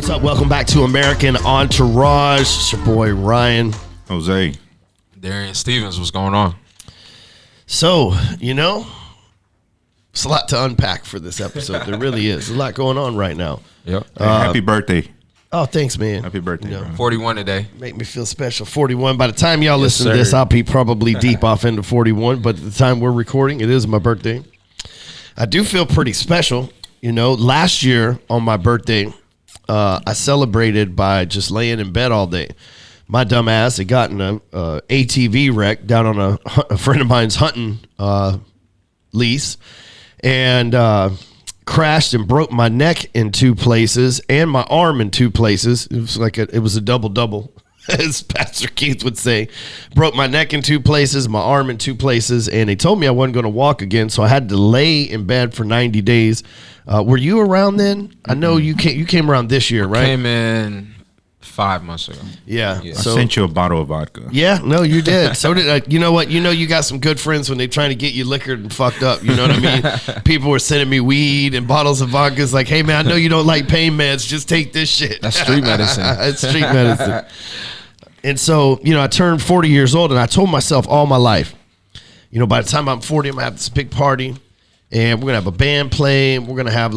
What's up? Welcome back to American Entourage. It's your boy Ryan. Jose. Darian Stevens, what's going on? So, it's a lot to unpack for this episode. There really is. There's a lot going on right now. Yep. Hey, happy birthday. Oh, thanks, man. Happy birthday, bro. 41 today. Make me feel special. 41. By the time y'all listen to sir. this, I'll be probably deep off into 41. But at the time we're recording, it is my birthday. I do feel pretty special. Last year on my birthday, I celebrated by just laying in bed all day. My dumb ass had gotten a ATV wreck down on a friend of mine's hunting lease and crashed and broke my neck in two places and my arm in two places. It was a double, as Pastor Keith would say. Broke my neck in two places, my arm in two places, and they told me I wasn't going to walk again, so I had to lay in bed for 90 days. Were you around then? I know you came around this year, right? Came in 5 months ago. Yeah. I sent you a bottle of vodka. Yeah, no, you did. So did I. You know what? You got some good friends when they're trying to get you liquored and fucked up. You know what I mean? People were sending me weed and bottles of vodka. It's like, hey, man, I know you don't like pain meds. Just take this shit. That's street medicine. It's street medicine. And so, I turned 40 years old, and I told myself all my life, by the time I'm 40, I'm going to have this big party, and we're going to have a band play, and we're going to have,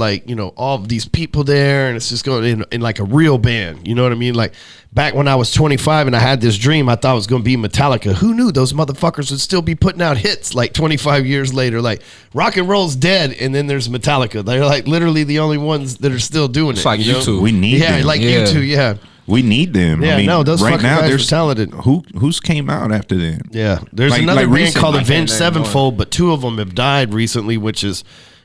all of these people there, and it's just going in like a real band. You know what I mean? Like, back when I was 25 and I had this dream, I thought it was going to be Metallica. Who knew those motherfuckers would still be putting out hits like 25 years later? Like, rock and roll's dead, and then there's Metallica. They're, like, literally the only ones that are still doing it. It's like YouTube. We need them. Yeah, like U2, yeah. We need them. Yeah, those right fucking now, guys are talented. Who's came out after them? Yeah, there's another band called Avenged Sevenfold, but two of them have died recently, which is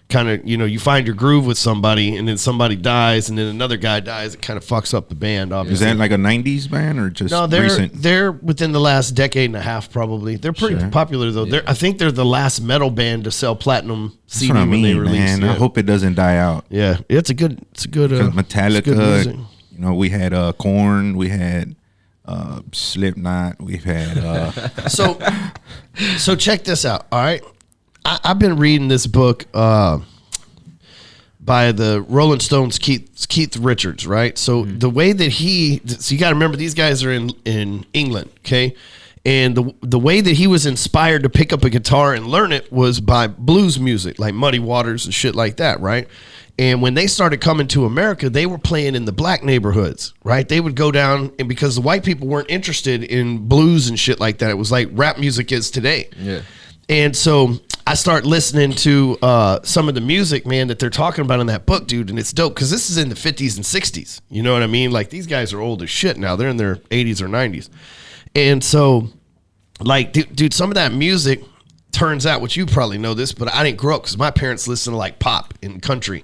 kind of, you find your groove with somebody, and then somebody dies, and then another guy dies. It kind of fucks up the band, obviously. Is that like a 90s band or just No, recent? they're within the last decade and a half, probably. They're pretty popular, though. Yeah. I think they're the last metal band to sell platinum CD That's what I mean, when they released. man. I hope it doesn't die out. Yeah, it's a good Metallica. it's good music. We had Korn, we had Slipknot, we've had So check this out. All right, I've been reading this book by the Rolling Stones Keith Richards, right? So the way that you got to remember, these guys are in England, okay? And the way that he was inspired to pick up a guitar and learn it was by blues music, like Muddy Waters and shit like that, right? And when they started coming to America, they were playing in the black neighborhoods, right? They would go down, and because the white people weren't interested in blues and shit like that, it was like rap music is today. Yeah. And so I start listening to some of the music, man, that they're talking about in that book, dude, and it's dope because this is in the 50s and 60s. You know what I mean? Like, these guys are old as shit now. They're in their 80s or 90s. And so, like, dude, some of that music, turns out, which you probably know this, but I didn't grow up because my parents listened to like pop and country.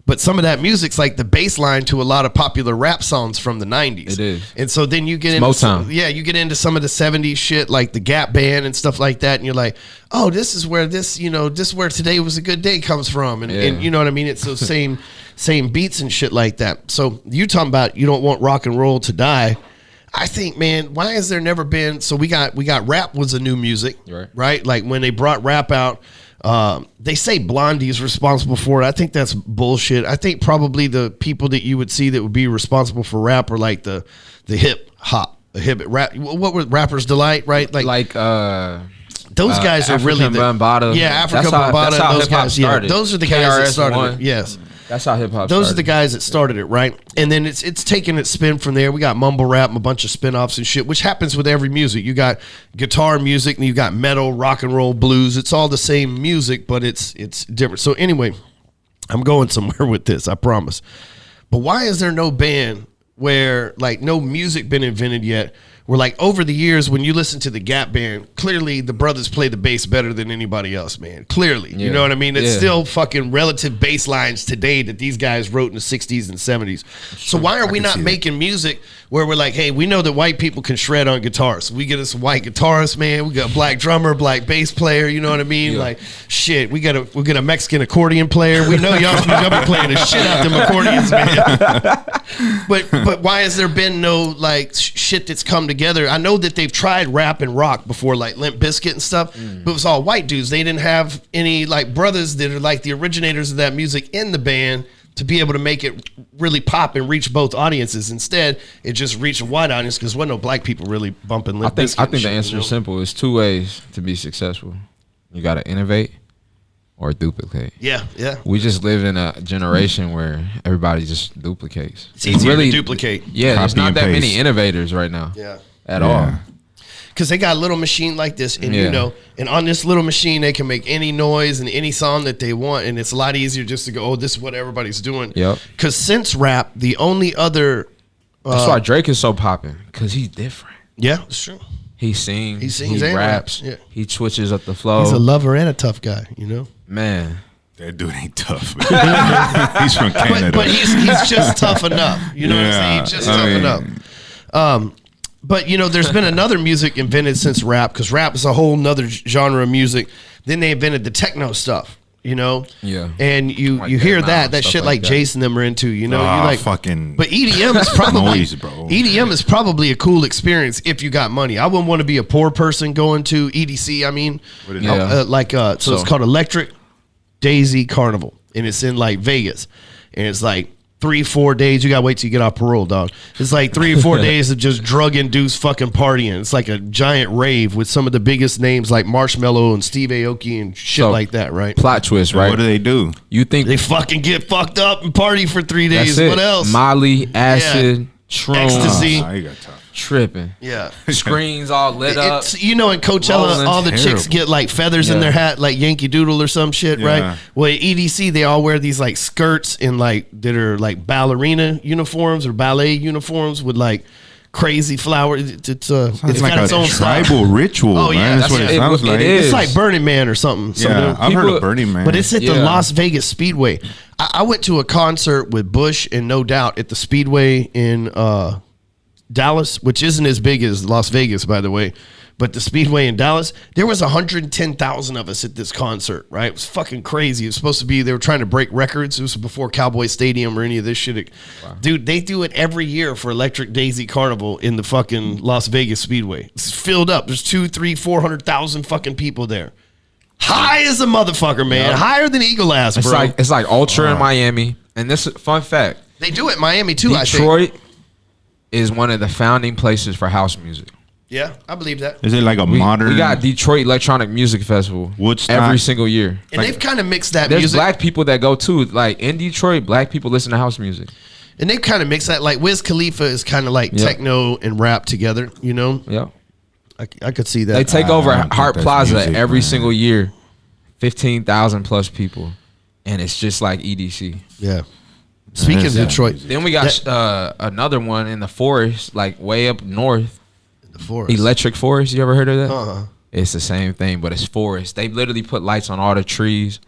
But some of that music's like the bass line to a lot of popular rap songs from the 90s. It is. And so then you get into you get into some of the 70s shit, like the Gap Band and stuff like that, and you're like, oh, this is where this is where Today Was a Good Day comes from. And you know what I mean? It's those same beats and shit like that. So you talking about you don't want rock and roll to die. I think, man, why has there never been? So we got rap was a new music, right? Like when they brought rap out, they say Blondie's responsible for it. I think that's bullshit. I think probably the people that you would see that would be responsible for rap are like the hip hop, the hip rap. What were Rapper's Delight, right? Like those guys are really the Bambaataa. Yeah, Africa Bambaataa. That's how Those hip-hop guys, started. those are the guys that started it. Yes. That's how hip hop. Those are the guys that started it, right? And then it's taking its spin from there. We got mumble rap and a bunch of spin-offs and shit, which happens with every music. You got guitar music and you got metal, rock and roll, blues. It's all the same music, but it's different. So anyway, I'm going somewhere with this, I promise. But why is there no band where like no music been invented yet? Where like over the years, when you listen to the Gap Band, clearly the brothers play the bass better than anybody else, man. Clearly, you know what I mean? It's still fucking relative bass lines today that these guys wrote in the 60s and 70s. So why are we not making music where we're like, hey, we know that white people can shred on guitars. So we get us a white guitarist, man. We got a black drummer, black bass player. You know what I mean? Yeah. Like, shit, we get a Mexican accordion player. We know y'all be playing the shit out them accordions, man. But why has there been no like shit that's come together? I know that they've tried rap and rock before, like Limp Bizkit and stuff, but it was all white dudes. They didn't have any like brothers that are like the originators of that music in the band to be able to make it really pop and reach both audiences. Instead, it just reached a wide audience because there wasn't no black people really bumping Limp Bizkit. I think the shit, answer is simple. It's two ways to be successful. You got to innovate or duplicate. Yeah. We just live in a generation where everybody just duplicates. It's easier to duplicate. Yeah, there's Copy not and that paste. many innovators right now. Yeah. At all. Because they got a little machine like this, and and on this little machine, they can make any noise and any song that they want, and it's a lot easier just to go, oh, this is what everybody's doing. Yep. Because since rap, the only other... That's why Drake is so popping, because he's different. Yeah, it's true. He sings, sings he and raps, raps, yeah. he switches up the flow. He's a lover and a tough guy, Man. That dude ain't tough. He's from Canada. But he's just tough enough. You know what I'm saying? He's just tough enough. But, there's been another music invented since rap, because rap is a whole nother genre of music. Then they invented the techno stuff, Yeah. And you Like hear Dead that stuff shit like like that. Jason them are into, you're Ah, like fucking. But EDM is probably noise, bro. EDM is probably a cool experience if you got money. I wouldn't want to be a poor person going to EDC. I mean, What is that? So it's called Electric Daisy Carnival, and it's in like Vegas, and it's like 3-4 days. You gotta wait till you get off parole, dog. It's like 3 or 4 days of just drug induced fucking partying. It's like a giant rave with some of the biggest names like Marshmello and Steve Aoki and shit So, like that, right? Plot twist, right? What do they do? You think They fucking get fucked up and party for 3 days. that's it. What else? Molly, acid, shrooms, Ecstasy. Oh, you got tough. tripping. Yeah. Screens all lit up. It's, in Coachella, Rolling. all the chicks Terrible. get like feathers in Yeah. their hat, like Yankee Doodle or some shit, Yeah. right? Well, at EDC, they all wear these like skirts and that are like ballerina uniforms or ballet uniforms with like crazy flowers. It's It's got like its a own style. tribal ritual, Oh, yeah, man. That's what that's it it. sounds It like. is. It's like Burning Man or something. Some Yeah, of them- I've heard people- of Burning Man. But it's at the Yeah. Las Vegas Speedway. I went to a concert with Bush and No Doubt at the Speedway in Dallas, which isn't as big as Las Vegas, by the way. But the Speedway in Dallas, there was 110,000 of us at this concert, right? It was fucking crazy. It was supposed to be, they were trying to break records. It was before Cowboy Stadium or any of this shit. Wow. Dude, they do it every year for Electric Daisy Carnival in the fucking Las Vegas Speedway. It's filled up. There's 400,000 fucking people there. High as a motherfucker, man. Higher than Eagle Ass, bro. It's like Ultra in Miami. And this fun fact. They do it in Miami too, I think. Detroit is one of the founding places for house music. Yeah, I believe that. Is it like a modern? We got Detroit Electronic Music Festival Woodstock? every single year. And they've kind of mixed that There's music. black people that go too. Like in Detroit, black people listen to house music. And they've kind of mixed that. Like Wiz Khalifa is kind of like Yep. techno and rap together, Yeah. I could see that. They take I over don't think Hart that's Plaza music, every man. single year. 15,000 plus people. And it's just like EDC. Yeah. Speaking of Yeah. Detroit, Then we got another one in the forest, like way up north. the forest. Electric Forest. You ever heard of that? Uh-huh. It's the same thing, but it's forest. They literally put lights on all the trees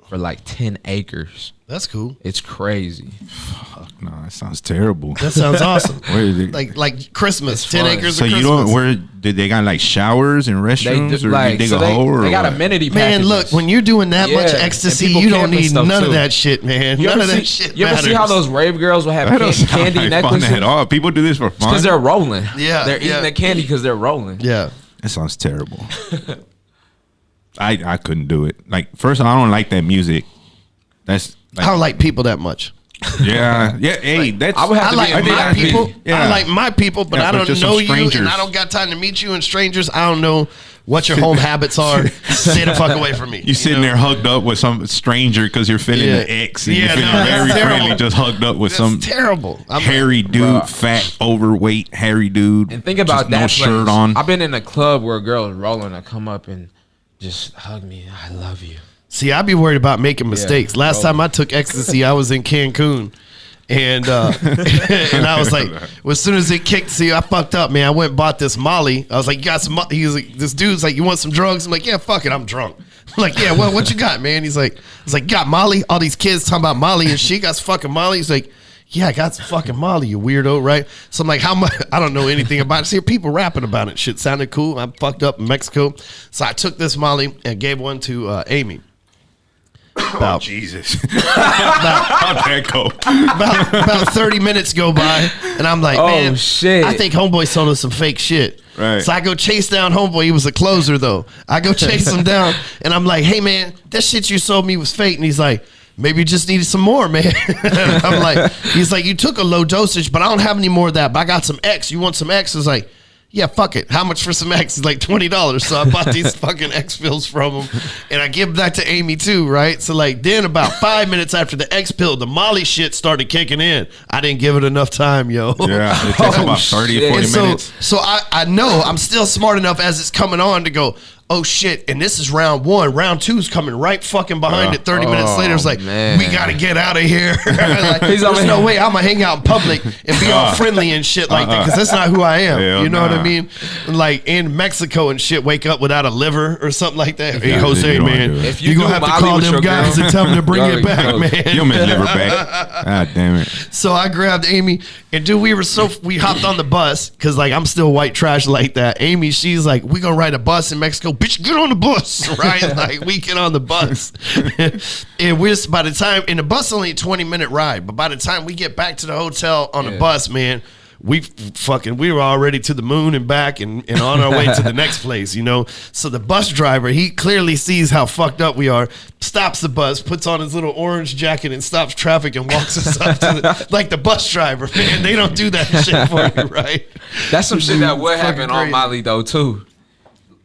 for like 10 acres. That's cool. It's crazy. Fuck no, that sounds terrible. That sounds awesome. Where is it? like Christmas, It's 10 fun. acres So of you Christmas. don't? Where did they got like showers and restrooms, or like, you dig so a hole, or they got what? amenity Man, packages. look, when you're doing that much Yeah, and ecstasy, people you don't camp and need stuff, none of too. that shit, man. You None ever of that see, shit You ever see how matters. those rave girls will have That don't sound candy like necklaces? fun at all. People do this for fun. Because they're rolling. Yeah, They're eating yeah. the candy because they're rolling. Yeah. That sounds terrible. I couldn't do it. Like, first, I don't like that music. That's I don't like people that much. yeah. Hey, that's. I would have I to like be I think my that'd be- people. yeah. I like my people, but Yeah, I but don't just know some you, and strangers. I don't got time to meet you and strangers. I don't know what your home habits are. Stay the fuck away from me. You sitting there hugged up with some stranger because you're feeling Yeah. the ex, and Yeah, you're feeling no, that's very terrible. friendly, just hugged up with That's some terrible. I'm hairy dude, Bruh. fat, overweight, hairy dude. And think about just that. no shirt on. I've been in a club where a girl is rolling. I come up and just hug me. I love you. See, I'd be worried about making mistakes. Last time I took ecstasy, I was in Cancun. And and I was like, well, as soon as it kicked, see, I fucked up, man. I went and bought this Molly. I was like, you got some? He was like, this dude's like, you want some drugs? I'm like, yeah, fuck it, I'm drunk. I'm like, yeah, well, what you got, man? He's like, I was like, got Molly? All these kids talking about Molly and she got some fucking Molly. He's like, yeah, I got some fucking Molly, you weirdo, right? So I'm like, how much? I don't know anything about it. See, people rapping about it. Shit sounded cool. I'm fucked up in Mexico. So I took this Molly and gave one to Amy. About, Jesus. How'd that go? about 30 minutes go by, and I'm like, Oh, man, shit. I think Homeboy sold us some fake shit. Right. So I go chase down Homeboy. He was a closer, though. I go chase him down, and I'm like, hey, man, that shit you sold me was fake. And he's like, maybe you just needed some more, man. I'm like, he's like, you took a low dosage, but I don't have any more of that. But I got some X. You want some X? I was like, yeah, fuck it. How much for some X? He's like $20. So I bought these fucking X pills from him, and I give that to Amy too, right? So like, then about 5 minutes after the X pill, the Molly shit started kicking in. I didn't give it enough time, yo. Yeah, it takes about 30 or 40 minutes. So I know I'm still smart enough as it's coming on to go, oh shit, and this is round 1. Round 2 is coming right fucking behind it. 30 minutes later, it's like, man. we gotta get out of here. Like, there's no way I'm gonna hang out in public and be all friendly and shit like that, because that's not who I am. Hell you know what I nah. mean? Like in Mexico and shit, wake up without a liver or something like that. Hey, Yeah, Jose, you don't man, do it. If you you gonna do have to Molly call with them your guys girl, and tell them to bring you it back, already man. You'll miss liver back. God damn it. So I grabbed Amy, and dude, we hopped on the bus because like I'm still white trash like that. Amy, she's like, we gonna ride a bus in Mexico, bitch. Get on the bus, right? Like we get on the bus, and we're by the time, and the bus only a 20-minute ride, but by the time we get back to the hotel on the bus, man, we were already to the moon and back and on our way to the next place, you know? So the bus driver, he clearly sees how fucked up we are, stops the bus, puts on his little orange jacket and stops traffic and walks us up to the, like the bus driver, man, they don't do that shit for you, right? That's some shit that would Fucking happen on crazy. Molly though too.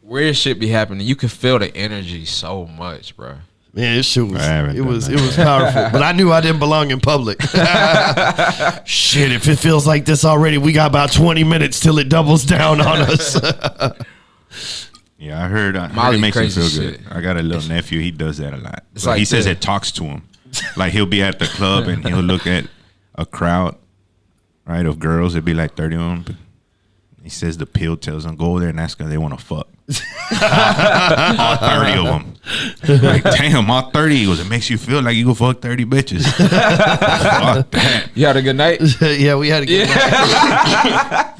Weird shit be happening. You can feel the energy so much, bro. Man, this shit was I haven't it done was that. it was powerful, but I knew I didn't belong in public. Shit, if it feels like this already, we got about 20 minutes till it doubles down on us. Yeah, I heard Molly it makes him crazy feel shit. good. I got a little nephew. He does that a lot. It's But like he says this. it talks to him. Like he'll be at the club and he'll look at a crowd, right, of girls. It'd be like 30 of them. But he says the pill tells them, go over there and ask them if they want to fuck. All 30 of them. Like, damn, all 30. He goes, it makes you feel like you go fuck 30 bitches. Fuck that. You had a good night? Yeah, we had a good night.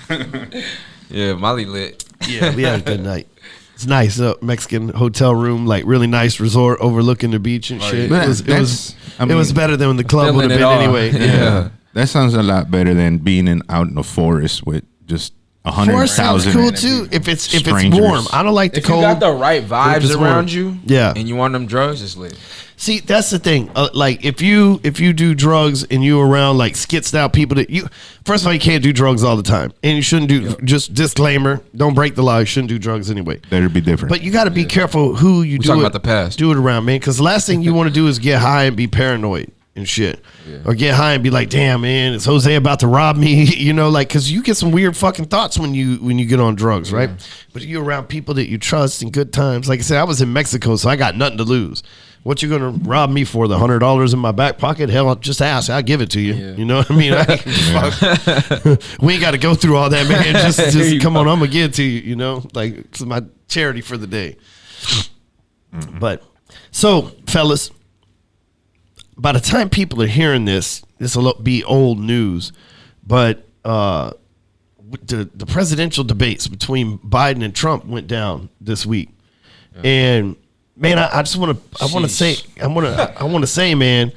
Yeah, Molly lit. Yeah, we had a good night. It's nice, Mexican hotel room, like really nice resort overlooking the beach and shit. yeah. It was I mean, better than the club would have feeling been it all. anyway. Yeah. That sounds a lot better than being out in the forest with just Forest sounds 100,000 cool too if it's strangers. warm. I don't like the If you cold. got the right If vibes it's warm. around you, Yeah. and you want them drugs, it's lit. See, that's the thing. Like if you do drugs and you around like skitsed out people that you, first of all, you can't do drugs all the time, and you shouldn't do. Just disclaimer: don't break the law. You shouldn't do drugs anyway. Better be different. But you got to be careful who you do talking it. about the past. Do it around, man. Because the last thing you want to do is get high and be paranoid and shit, or get high and be like, "Damn, man, is Jose about to rob me?" You know, like because you get some weird fucking thoughts when you get on drugs, right? But you're around people that you trust in good times. Like I said, I was in Mexico, so I got nothing to lose. What you gonna rob me for? The $100 in my back pocket? Hell, just ask. I'll give it to you. Yeah. You know what I mean? Fuck. We ain't got to go through all that, man. Just come on. I'm gonna give it to you. You know, like it's my charity for the day. But so, fellas, by the time people are hearing this will be old news. But the presidential debates between Biden and Trump went down this week, and man, I just want to say, man,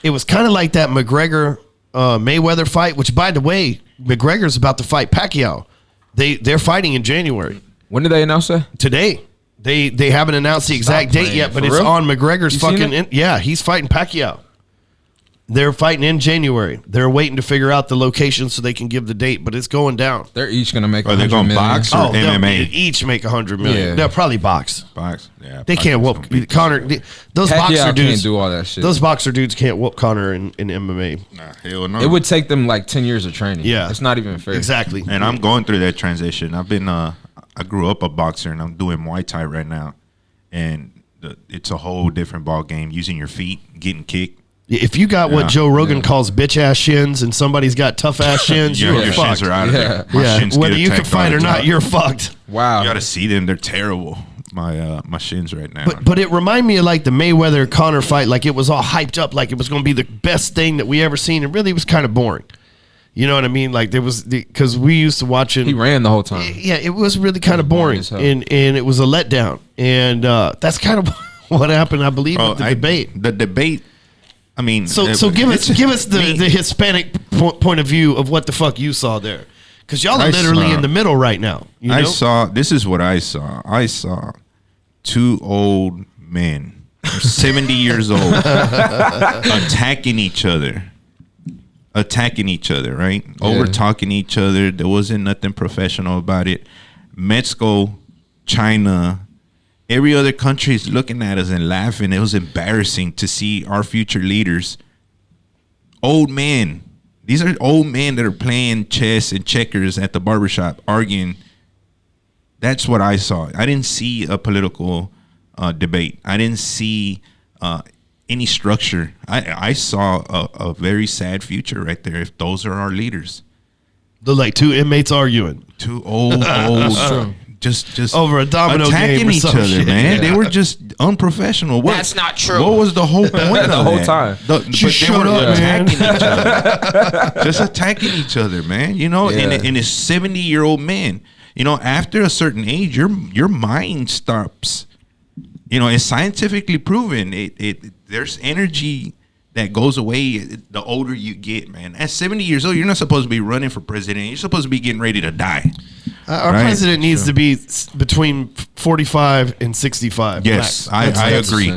it was kind of like that McGregor Mayweather fight. Which, by the way, McGregor's about to fight Pacquiao. They're fighting in January. When did they announce that? Today. They haven't announced the exact date playing. yet, but For it's real? on McGregor's You seen fucking. it? He's fighting Pacquiao. They're fighting in January. They're waiting to figure out the location so they can give the date, but it's going down. They're each gonna make. Are they 100 gonna million. box? Or they'll MMA? each make $100 million. Yeah. They'll probably box. Box. Yeah. They can't whoop Connor. Those Pacquiao boxer can't dudes do all that shit. Those boxer dudes can't whoop Connor in MMA. Nah, hell no. It would take them like 10 years of training. Yeah. It's not even fair. Exactly. And I'm going through that transition. I've been I grew up a boxer and I'm doing Muay Thai right now, and it's a whole different ball game. Using your feet, getting kicked. If you got what Yeah. Joe Rogan calls bitch ass shins and somebody's got tough ass shins, Yeah, you're your fucked. shins are out of there. My Yeah, shins whether get you can attacked all fight the or not, time. you're fucked. Wow. You got to see them. They're terrible. My shins right now. But it reminded me of like the Mayweather Connor fight. Like it was all hyped up, like it was going to be the best thing that we ever seen. It really was kind of boring. You know what I mean? Like there was because we used to watch it. He ran the whole time. Yeah, it was really kind of boring, as hell. and it was a letdown. And that's kind of what happened, I believe, with the debate. The debate. I mean, So give us the Hispanic point of view of what the fuck you saw there, because y'all are I literally saw- in the middle right now. You know? This is what I saw. I saw two old men 70 years old, attacking each other, right? Over talking each other. There wasn't nothing professional about it. Mexico, China, every other country is looking at us and laughing. It was embarrassing to see our future leaders, old men. These are old men that are playing chess and checkers at the barbershop, arguing. That's what I saw. I didn't see a political debate. I didn't see any structure. I saw a very sad future right there if those are our leaders. They're like two inmates arguing. Two old, just over a domino attacking game or each some other, shit. man. Yeah. They were just unprofessional. That's not true. What was the whole point The of whole that? time. But they shut were up, man. attacking each other. Just attacking each other, man. You know, Yeah. and it's 70-year-old men. You know, after a certain age, your mind stops. You know, it's scientifically proven. There's energy that goes away the older you get, man. At 70 years old, you're not supposed to be running for president. You're supposed to be getting ready to die. Our Right. president needs to be between 45 and 65. Yes, max. I That's- agree.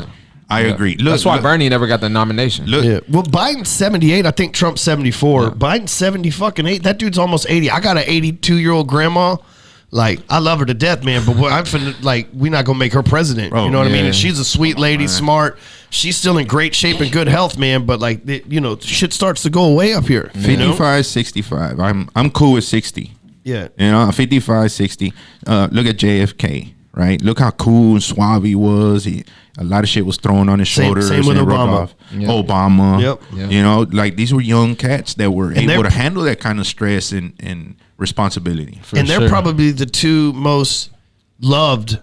I agree. Look, That's why look, Bernie never got the nomination. Look, Yeah. Well, Biden's 78. I think Trump's 74. Biden's 70 fucking 8. That dude's almost 80. I got an 82-year-old grandma. Like, I love her to death, man. But I'm finna, like, we're not gonna make her president. Oh, you know what I mean? yeah. And she's a sweet lady, smart. She's still in great shape and good health, man. But like, you know, shit starts to go away up here. You know? 55, 65. I'm cool with 60. Yeah. You know, 55, 60. Look at JFK, right? Look how cool and suave he was. A lot of shit was thrown on his shoulders. same with and rubbed Obama. off. Yep. Obama. Yep. Yep. You know, like these were young cats that were And able they're- to handle that kind of stress and responsibility. And they're sure. probably the two most loved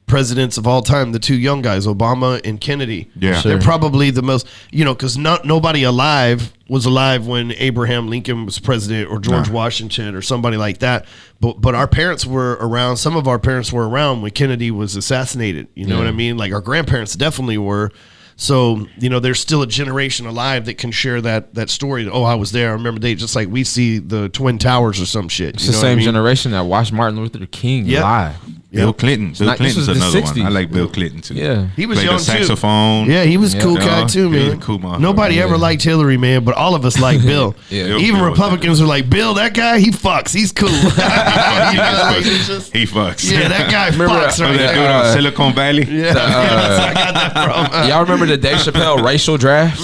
presidents of all time, the two young guys, Obama and Kennedy. Yeah. They're Sure. probably the most, you know, because nobody alive was alive when Abraham Lincoln was president or George Nah. Washington or somebody like that. But our parents were around. Some of our parents were around when Kennedy was assassinated. You know what I mean? Like our grandparents definitely were. So, you know, there's still a generation alive that can share that story. Oh, I was there. I remember they just like we see the Twin Towers or some shit. It's You the know what I same mean? generation that watched Martin Luther King Yep. live. Bill Clinton. Bill not- this Clinton's was the another one. 60s. I like Bill Clinton too. Yeah. He was Played young the saxophone. too. Yeah, he was a cool Yeah. guy too, He was man. a cool motherfucker. Nobody ever liked Hillary, man, but all of us like Bill. Yeah. Even Bill- Republicans were like, Bill, that guy, he fucks. He's cool. You know, like, it's just- He fucks. yeah, that guy Remember, fucks Oh, right that dude there. on Silicon Valley. Yeah, that's where I got that from. Y'all remember the Dave Chappelle racial draft?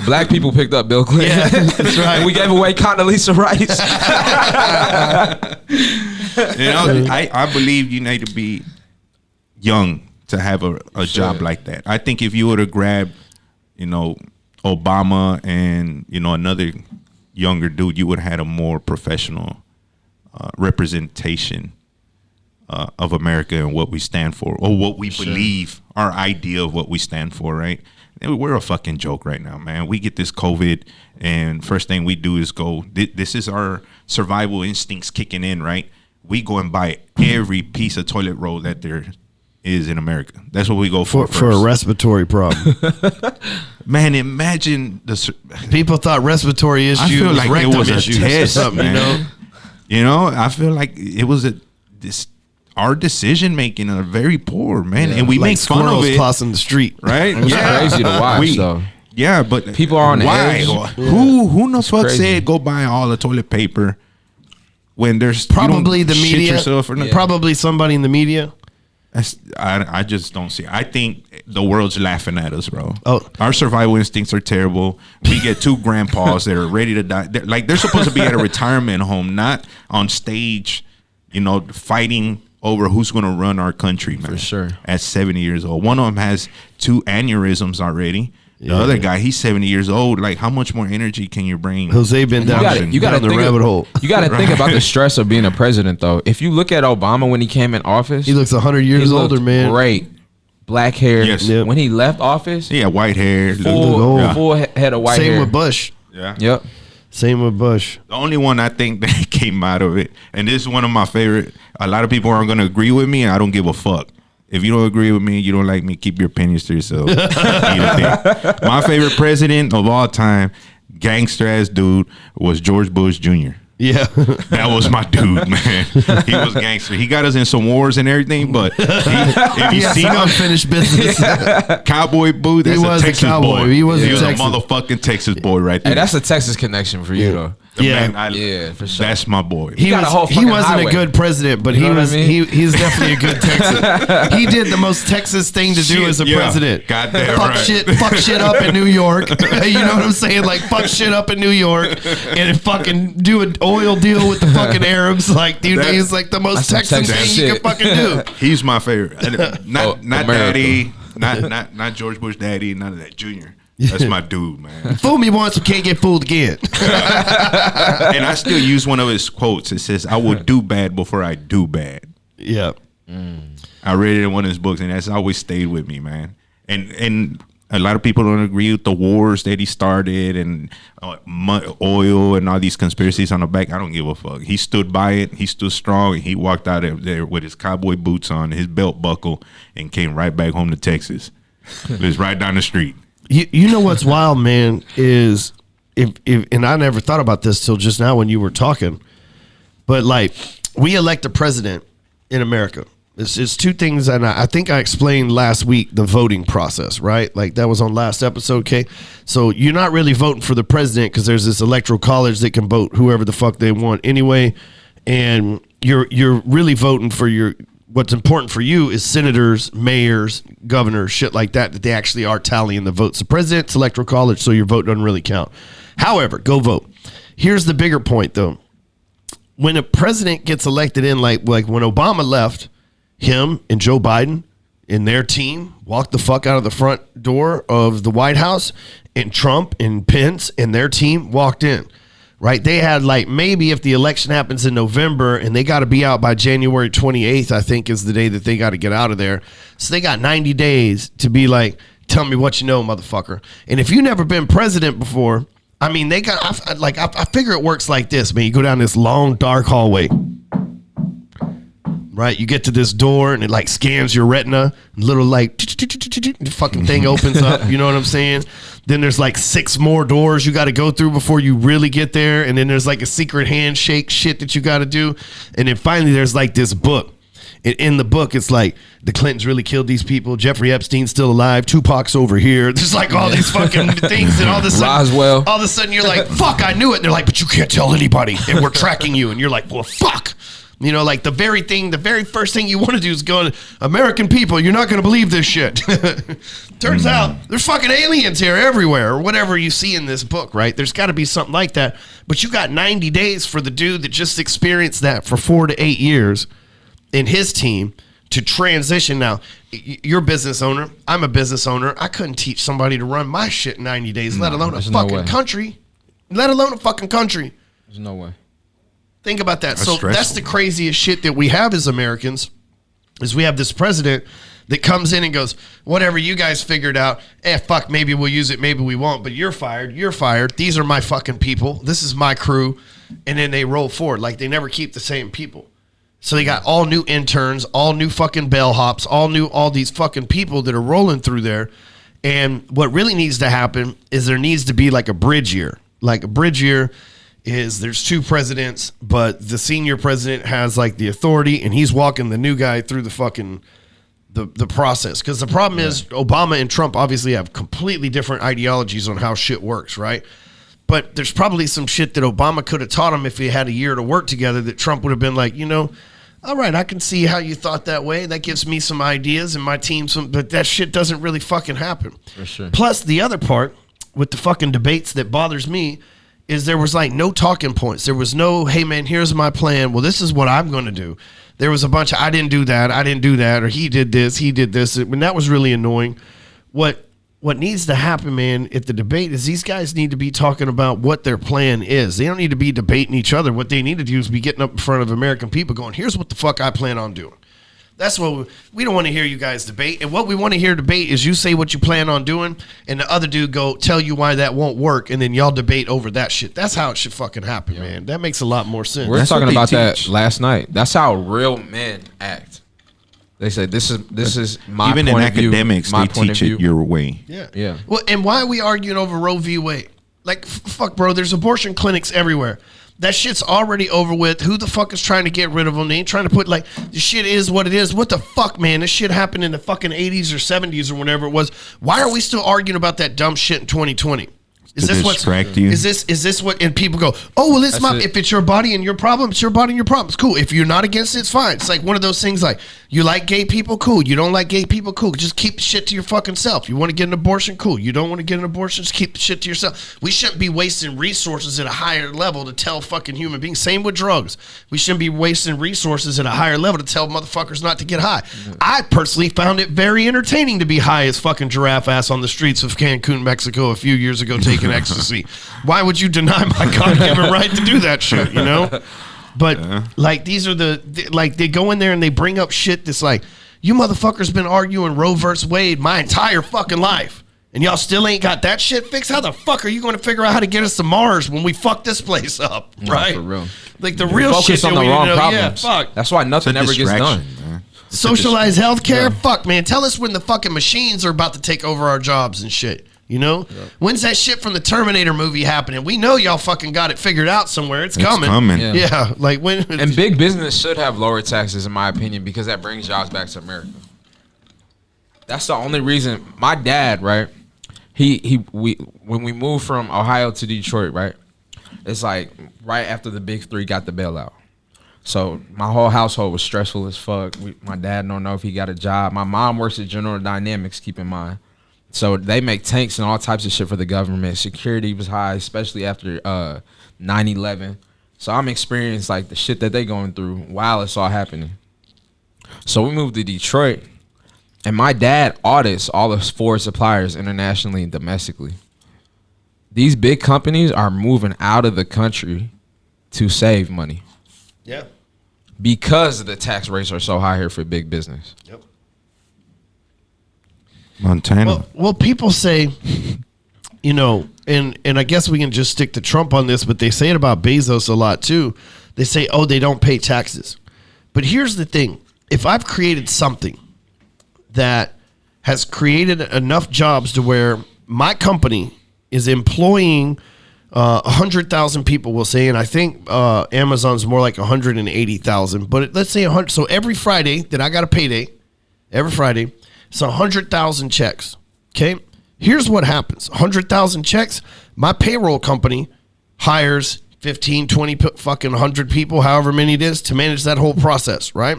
Black people picked up Bill Clinton. Yeah, that's right. And we gave away Condoleezza Rice. You know, I believe you need to be young to have a job like that. I think if you would have grabbed, you know, Obama and, you know, another younger dude, you would have had a more professional representation of America and what we stand for, or what we believe, our idea of what we stand for, right? And we're a fucking joke right now, man. We get this COVID, and first thing we do is go, this is our survival instincts kicking in, right? We go and buy every piece of toilet roll that there is in America. That's what we go for For a first. respiratory problem. Man, imagine People thought respiratory issues, I feel like it rectum was a issues or test, something, man. you know? You know, I feel like it was our decision making are very poor, man, and we Like make fun of squirrels it, crossing the street. right? It's crazy to watch, though. Yeah, but People are on the why? edge. Who the fuck crazy. said go buy all the toilet paper when there's Probably you the don't shit media. yourself or nothing? Probably somebody in the media. I just don't see. I think the world's laughing at us, bro. Oh. Our survival instincts are terrible. We get two grandpas that are ready to die. They're supposed to be at a retirement home, not on stage, you know, fighting over who's going to run our country, man. For sure. At 70 years old. One of them has 2 aneurysms already. The other guy, he's 70 years old. Like, how much more energy can your brain? Jose been down, You got down the rabbit hole. You got to think about the stress of being a president, though. If you look at Obama when he came in office, He looks 100 he years looked older, man. great, black hair. Yes. Yep. When he left office, He had white hair. old. full head of white Same hair. with Bush. Yeah. Yep. Same with Bush. The only one I think that came out of it, and this is one of my favorite. A lot of people aren't going to agree with me, and I don't give a fuck. If you don't agree with me, you don't like me, keep your opinions to yourself. Eat a dick. My favorite president of all time, gangster ass dude, was George Bush Jr. Yeah. That was my dude, man. He was gangster. He got us in some wars and everything, but if you see him, unfinished business. cowboy boy, that's was a Texas a cowboy. boy. He was a a Texas. motherfucking Texas boy right there. Hey, that's a Texas connection for you, though. Yeah. Man, Yeah, for sure. That's my boy. He got a whole he fucking wasn't highway. a good president, but You know he what I was mean? he's definitely a good Texas. He did the most Texas thing to do Shit, as a yeah. president. Goddamn fuck right. fuck shit up in New York. You know what I'm saying? Like fuck shit up in New York and fucking do an oil deal with the fucking Arabs. Like dude, That- he's like the most That's some Texan Texas thing you shit. can fucking do. He's my favorite. Not America. daddy, not George Bush daddy, none of that. Junior. That's my dude, man. Fool me once, but can't get fooled again. And I still use one of his quotes. It says, "I will do bad before I do bad." Yeah. I read it in one of his books, and that's always stayed with me, man. And a lot of people don't agree with the wars that he started and oil and all these conspiracies on the back. I don't give a fuck. He stood by it. He stood strong. And he walked out of there with his cowboy boots on, his belt buckle, and came right back home to Texas. Lives right down the street. You know what's wild, man, is if and I never thought about this till just now when you were talking, but like we elect a president in America. It's two things, and I think I explained last week the voting process, right? Like that was on last episode, okay? So you're not really voting for the president because there's this electoral college that can vote whoever the fuck they want anyway, and you're really voting for what's important for you is senators, mayors, governors, shit like that they actually are tallying the votes. The president's electoral college, so your vote doesn't really count. However, go vote. Here's the bigger point, though. When a president gets elected in, like when Obama left, him and Joe Biden and their team walked the fuck out of the front door of the White House, and Trump and Pence and their team walked in. Right, they had like maybe if the election happens in November and they got to be out by January 28th, I think is the day that they got to get out of there. So they got 90 days to be like, tell me what you know, motherfucker. And if you never been president before, I mean, they got I figure it works like this, man. You go down this long dark hallway. Right, you get to this door and it like scans your retina, little like the fucking thing opens up. You know what I'm saying? Then there's like 6 more doors you got to go through before you really get there, and then there's like a secret handshake shit that you got to do, and then finally there's like this book. And in the book, it's like the Clintons really killed these people. Jeffrey Epstein's still alive. Tupac's over here. There's like all these fucking things, and all of a sudden, Roswell. all of a sudden you're like, fuck, I knew it. And they're like, but you can't tell anybody, and we're tracking you. And you're like, well, fuck. You know, like the very first thing you want to do is go, American people, you're not going to believe this shit. Turns out there's fucking aliens here everywhere, or whatever you see in this book, right? There's got to be something like that. But you got 90 days for the dude that just experienced that for 4 to 8 years in his team to transition. Now, you're a business owner. I'm a business owner. I couldn't teach somebody to run my shit in 90 days, let alone a there's no fucking way. country. Let alone a fucking country. There's no way. Think about that. That's So stressful. that's the craziest shit that we have as Americans is we have this president that comes in and goes, whatever you guys figured out, fuck, maybe we'll use it, maybe we won't, but you're fired. You're fired. These are my fucking people. This is my crew. And then they roll forward. Like they never keep the same people. So they got all new interns, all new fucking bellhops, all these fucking people that are rolling through there. And what really needs to happen is there needs to be like a bridge year. Like a bridge year is there's 2 presidents, but the senior president has like the authority and he's walking the new guy through the fucking the process. Because the problem is Obama and Trump obviously have completely different ideologies on how shit works, right? But there's probably some shit that Obama could have taught him if he had a year to work together that Trump would have been like, you know, all right, I can see how you thought that way. That gives me some ideas and my team some, but that shit doesn't really fucking happen. For sure. Plus the other part with the fucking debates that bothers me is there was like no talking points. There was no, hey man, here's my plan. Well, this is what I'm going to do. There was a bunch of, I didn't do that, or he did this. And that was really annoying. What needs to happen, man, at the debate is these guys need to be talking about what their plan is. They don't need to be debating each other. What they need to do is be getting up in front of American people going, here's what the fuck I plan on doing. That's what we don't want to hear you guys debate. And what we want to hear debate is you say what you plan on doing and the other dude go tell you why that won't work. And then y'all debate over that shit. That's how it should fucking happen, man. That makes a lot more sense. We were That's what talking they about teach. that last night. That's how real men act. They say this is my Even in point of view, academics, my they point of teach view. it your way. Yeah. Yeah. Well, and why are we arguing over Roe v. Wade? Like, fuck, bro, there's abortion clinics everywhere. That shit's already over with. Who the fuck is trying to get rid of them? They ain't trying to put like, the shit is what it is. What the fuck, man? This shit happened in the fucking 80s or 70s or whenever it was. Why are we still arguing about that dumb shit in 2020? Is this what's you? Is this what? And people go, oh well, it's my. If it's your body and your problem, it's your body and your problem. It's cool. If you're not against it, it's fine. It's like one of those things. Like you like gay people, cool. You don't like gay people, cool. Just keep the shit to your fucking self. You want to get an abortion, cool. You don't want to get an abortion, just keep the shit to yourself. We shouldn't be wasting resources at a higher level to tell fucking human beings. Same with drugs. We shouldn't be wasting resources at a higher level to tell motherfuckers not to get high. I personally found it very entertaining to be high as fucking giraffe ass on the streets of Cancun, Mexico, a few years ago taking ecstasy. Why would you deny my God-given right to do that shit, you know? But, like, these are like, they go in there and they bring up shit that's like, you motherfuckers been arguing Roe versus Wade my entire fucking life, and y'all still ain't got that shit fixed? How the fuck are you going to figure out how to get us to Mars when we fuck this place up, right? For real. Like, the real Focus shit on that the we wrong know, problems. yeah, fuck. That's why nothing ever gets done. Man. Socialized healthcare? Fuck, man. Tell us when the fucking machines are about to take over our jobs and shit. You know? Yep. When's that shit from the Terminator movie happening? We know y'all fucking got it figured out somewhere. It's coming. Yeah. Like when. And big business should have lower taxes, in my opinion, because that brings jobs back to America. That's the only reason. My dad, right? When we moved from Ohio to Detroit, right? It's like right after the big three got the bailout. So my whole household was stressful as fuck. My dad don't know if he got a job. My mom works at General Dynamics, keep in mind. So they make tanks and all types of shit for the government. Security was high, especially after 9/11. So I'm experiencing like the shit that they going through while it's all happening. So we moved to Detroit, and my dad audits all of Ford suppliers internationally and domestically. These big companies are moving out of the country to save money. Yeah. Because the tax rates are so high here for big business. Yep. Montana. Well, people say, you know, and I guess we can just stick to Trump on this, but they say it about Bezos a lot too. They say, oh, they don't pay taxes. But here's the thing. If I've created something that has created enough jobs to where my company is employing 100,000 people, we'll say, and I think Amazon's more like 180,000, but let's say 100. So every Friday that I got a payday, every Friday, it's 100,000 checks. Okay. Here's what happens. 100,000 checks. My payroll company hires 15, 20, fucking 100 people, however many it is, to manage that whole process, right?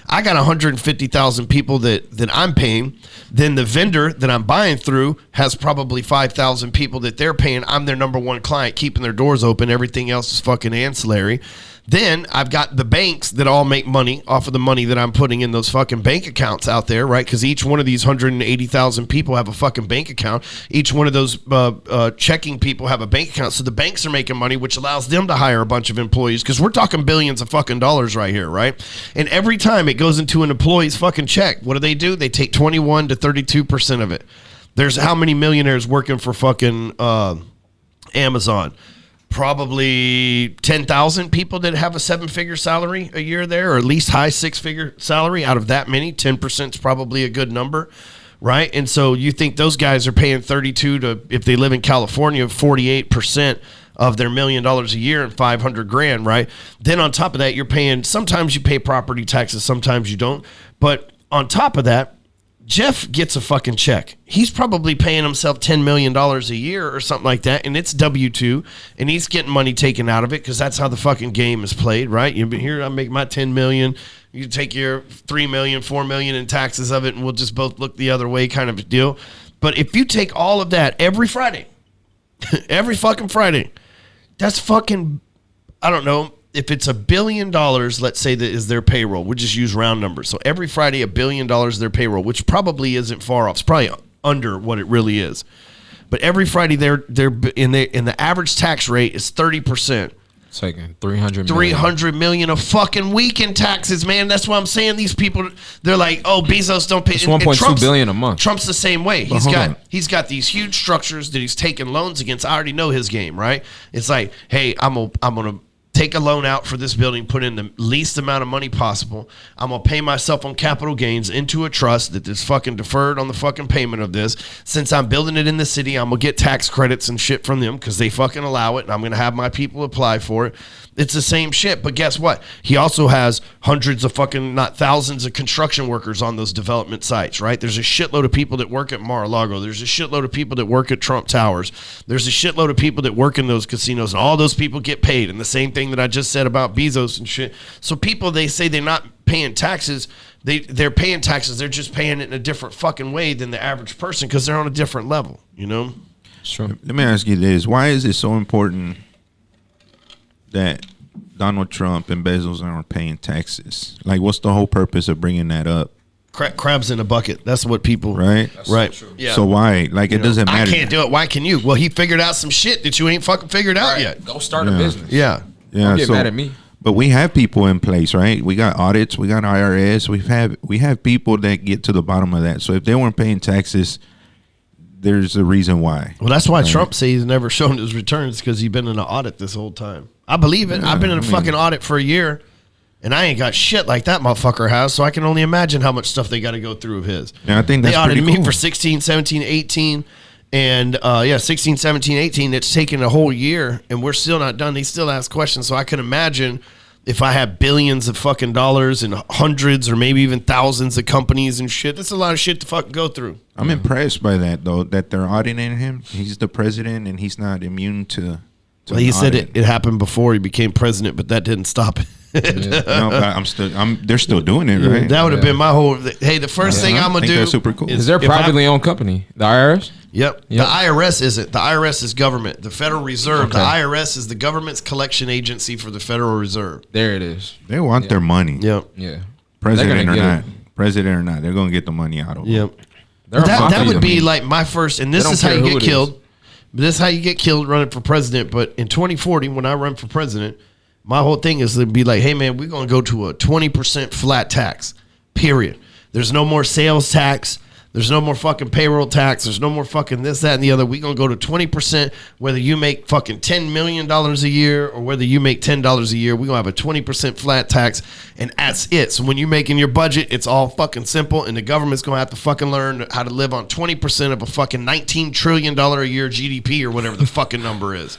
I got 150,000 people that I'm paying. Then the vendor that I'm buying through has probably 5,000 people that they're paying. I'm their number one client, keeping their doors open. Everything else is fucking ancillary. Then I've got the banks that all make money off of the money that I'm putting in those fucking bank accounts out there, right? Because each one of these 180,000 people have a fucking bank account. Each one of those checking people have a bank account. So the banks are making money, which allows them to hire a bunch of employees, because we're talking billions of fucking dollars right here, right? And every time it goes into an employee's fucking check, what do? They take 21 to 32% of it. There's how many millionaires working for fucking Amazon? Probably 10,000 people that have a 7-figure salary a year there, or at least high 6-figure salary. Out of that many, 10% is probably a good number, right? And so you think those guys are paying 32 to, if they live in California, 48% of their $1 million a year and 500 grand, right? Then on top of that, you're paying, sometimes you pay property taxes, sometimes you don't. But on top of that, Jeff gets a fucking check. He's probably paying himself $10 million a year or something like that, and it's W-2, and he's getting money taken out of it because that's how the fucking game is played, right? You've been here, I make my $10 million, you take your $3 million, $4 million in taxes of it, and we'll just both look the other way kind of a deal. But if you take all of that every Friday, every fucking Friday, that's fucking, I don't know, if it's $1 billion, let's say that is their payroll, we'll just use round numbers. So every Friday, $1 billion is their payroll, which probably isn't far off. It's probably under what it really is. But every Friday, they're in the average tax rate is 30%. Taking 300 million a fucking week in taxes, man. That's why I'm saying these people, they're like, oh, Bezos don't pay. It's 1.2 billion a month. Trump's the same way. He's got these huge structures that he's taking loans against. I already know his game, right? It's like, hey, I'm gonna take a loan out for this building, put in the least amount of money possible. I'm going to pay myself on capital gains into a trust that is fucking deferred on the fucking payment of this. Since I'm building it in the city, I'm going to get tax credits and shit from them because they fucking allow it, and I'm going to have my people apply for it. It's the same shit, but guess what? He also has hundreds of fucking, not thousands of construction workers on those development sites, right? There's a shitload of people that work at Mar-a-Lago. There's a shitload of people that work at Trump Towers. There's a shitload of people that work in those casinos, and all those people get paid. And the same thing that I just said about Bezos and shit. So people, they say they're not paying taxes. They're paying taxes. They're just paying it in a different fucking way than the average person because they're on a different level, you know? Sure. Let me ask you this. Why is it so important that Donald Trump and Bezos aren't paying taxes? Like, what's the whole purpose of bringing that up? Crabs in a bucket. That's what people... Right? That's right. So true. Yeah. So why? Like, it doesn't matter. I can't do it. Why can you? Well, he figured out some shit that you ain't fucking figured out Right. yet. Go start a business. Yeah. Yeah, Don't get mad at me. But we have people in place, right? We got audits, we got IRS, we have people that get to the bottom of that. So if they weren't paying taxes, there's a reason why. Well, that's why Trump says he's never shown his returns because he's been in an audit this whole time. I believe it. Yeah, I've been in a fucking audit for a year, and I ain't got shit like that motherfucker has, so I can only imagine how much stuff they got to go through of his. Yeah, I think they that's audited pretty me cool. for 16, 17, 18, and 16, 17, 18. It's taken a whole year, and we're still not done. They still ask questions, so I can imagine if I had billions of fucking dollars and hundreds or maybe even thousands of companies and shit. That's a lot of shit to fucking go through. I'm impressed by that, though, that they're auditing him. He's the president, and he's not immune to Well, he an said audit. it happened before he became president, but that didn't stop it. No, but they're still doing it, right? That would have been my whole. Hey, the first thing I'm I gonna think do that's super cool. Is there a if I- privately owned company? The IRS? Yep. The IRS isn't. The IRS is government. The Federal Reserve. The Okay. IRS is the government's collection agency for the Federal Reserve. There it is. They want their money. Yep. Yeah. President They're or gonna not. get it. President or not. They're going to get the money out of it. Yep. They're a That mafia would to be me. like my first. And this They don't is how care you who get it killed. This is how you get killed running for president. But in 2040, when I run for president, my whole thing is to be like, hey man, we're gonna go to a 20% flat tax. Period. There's no more sales tax. There's no more fucking payroll tax. There's no more fucking this, that, and the other. We're going to go to 20%, whether you make fucking $10 million a year or whether you make $10 a year. We're going to have a 20% flat tax, and that's it. So when you're making your budget, it's all fucking simple, and the government's going to have to fucking learn how to live on 20% of a fucking $19 trillion a year GDP or whatever the fucking number is.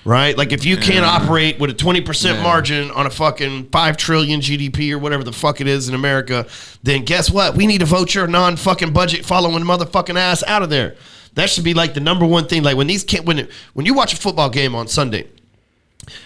Right? Like if you can't operate with a 20% margin on a fucking 5 trillion GDP or whatever the fuck it is in America, then guess what? We need to vote your non-fucking budget following motherfucking ass out of there. That should be like the number one thing. Like when when you watch a football game on Sunday,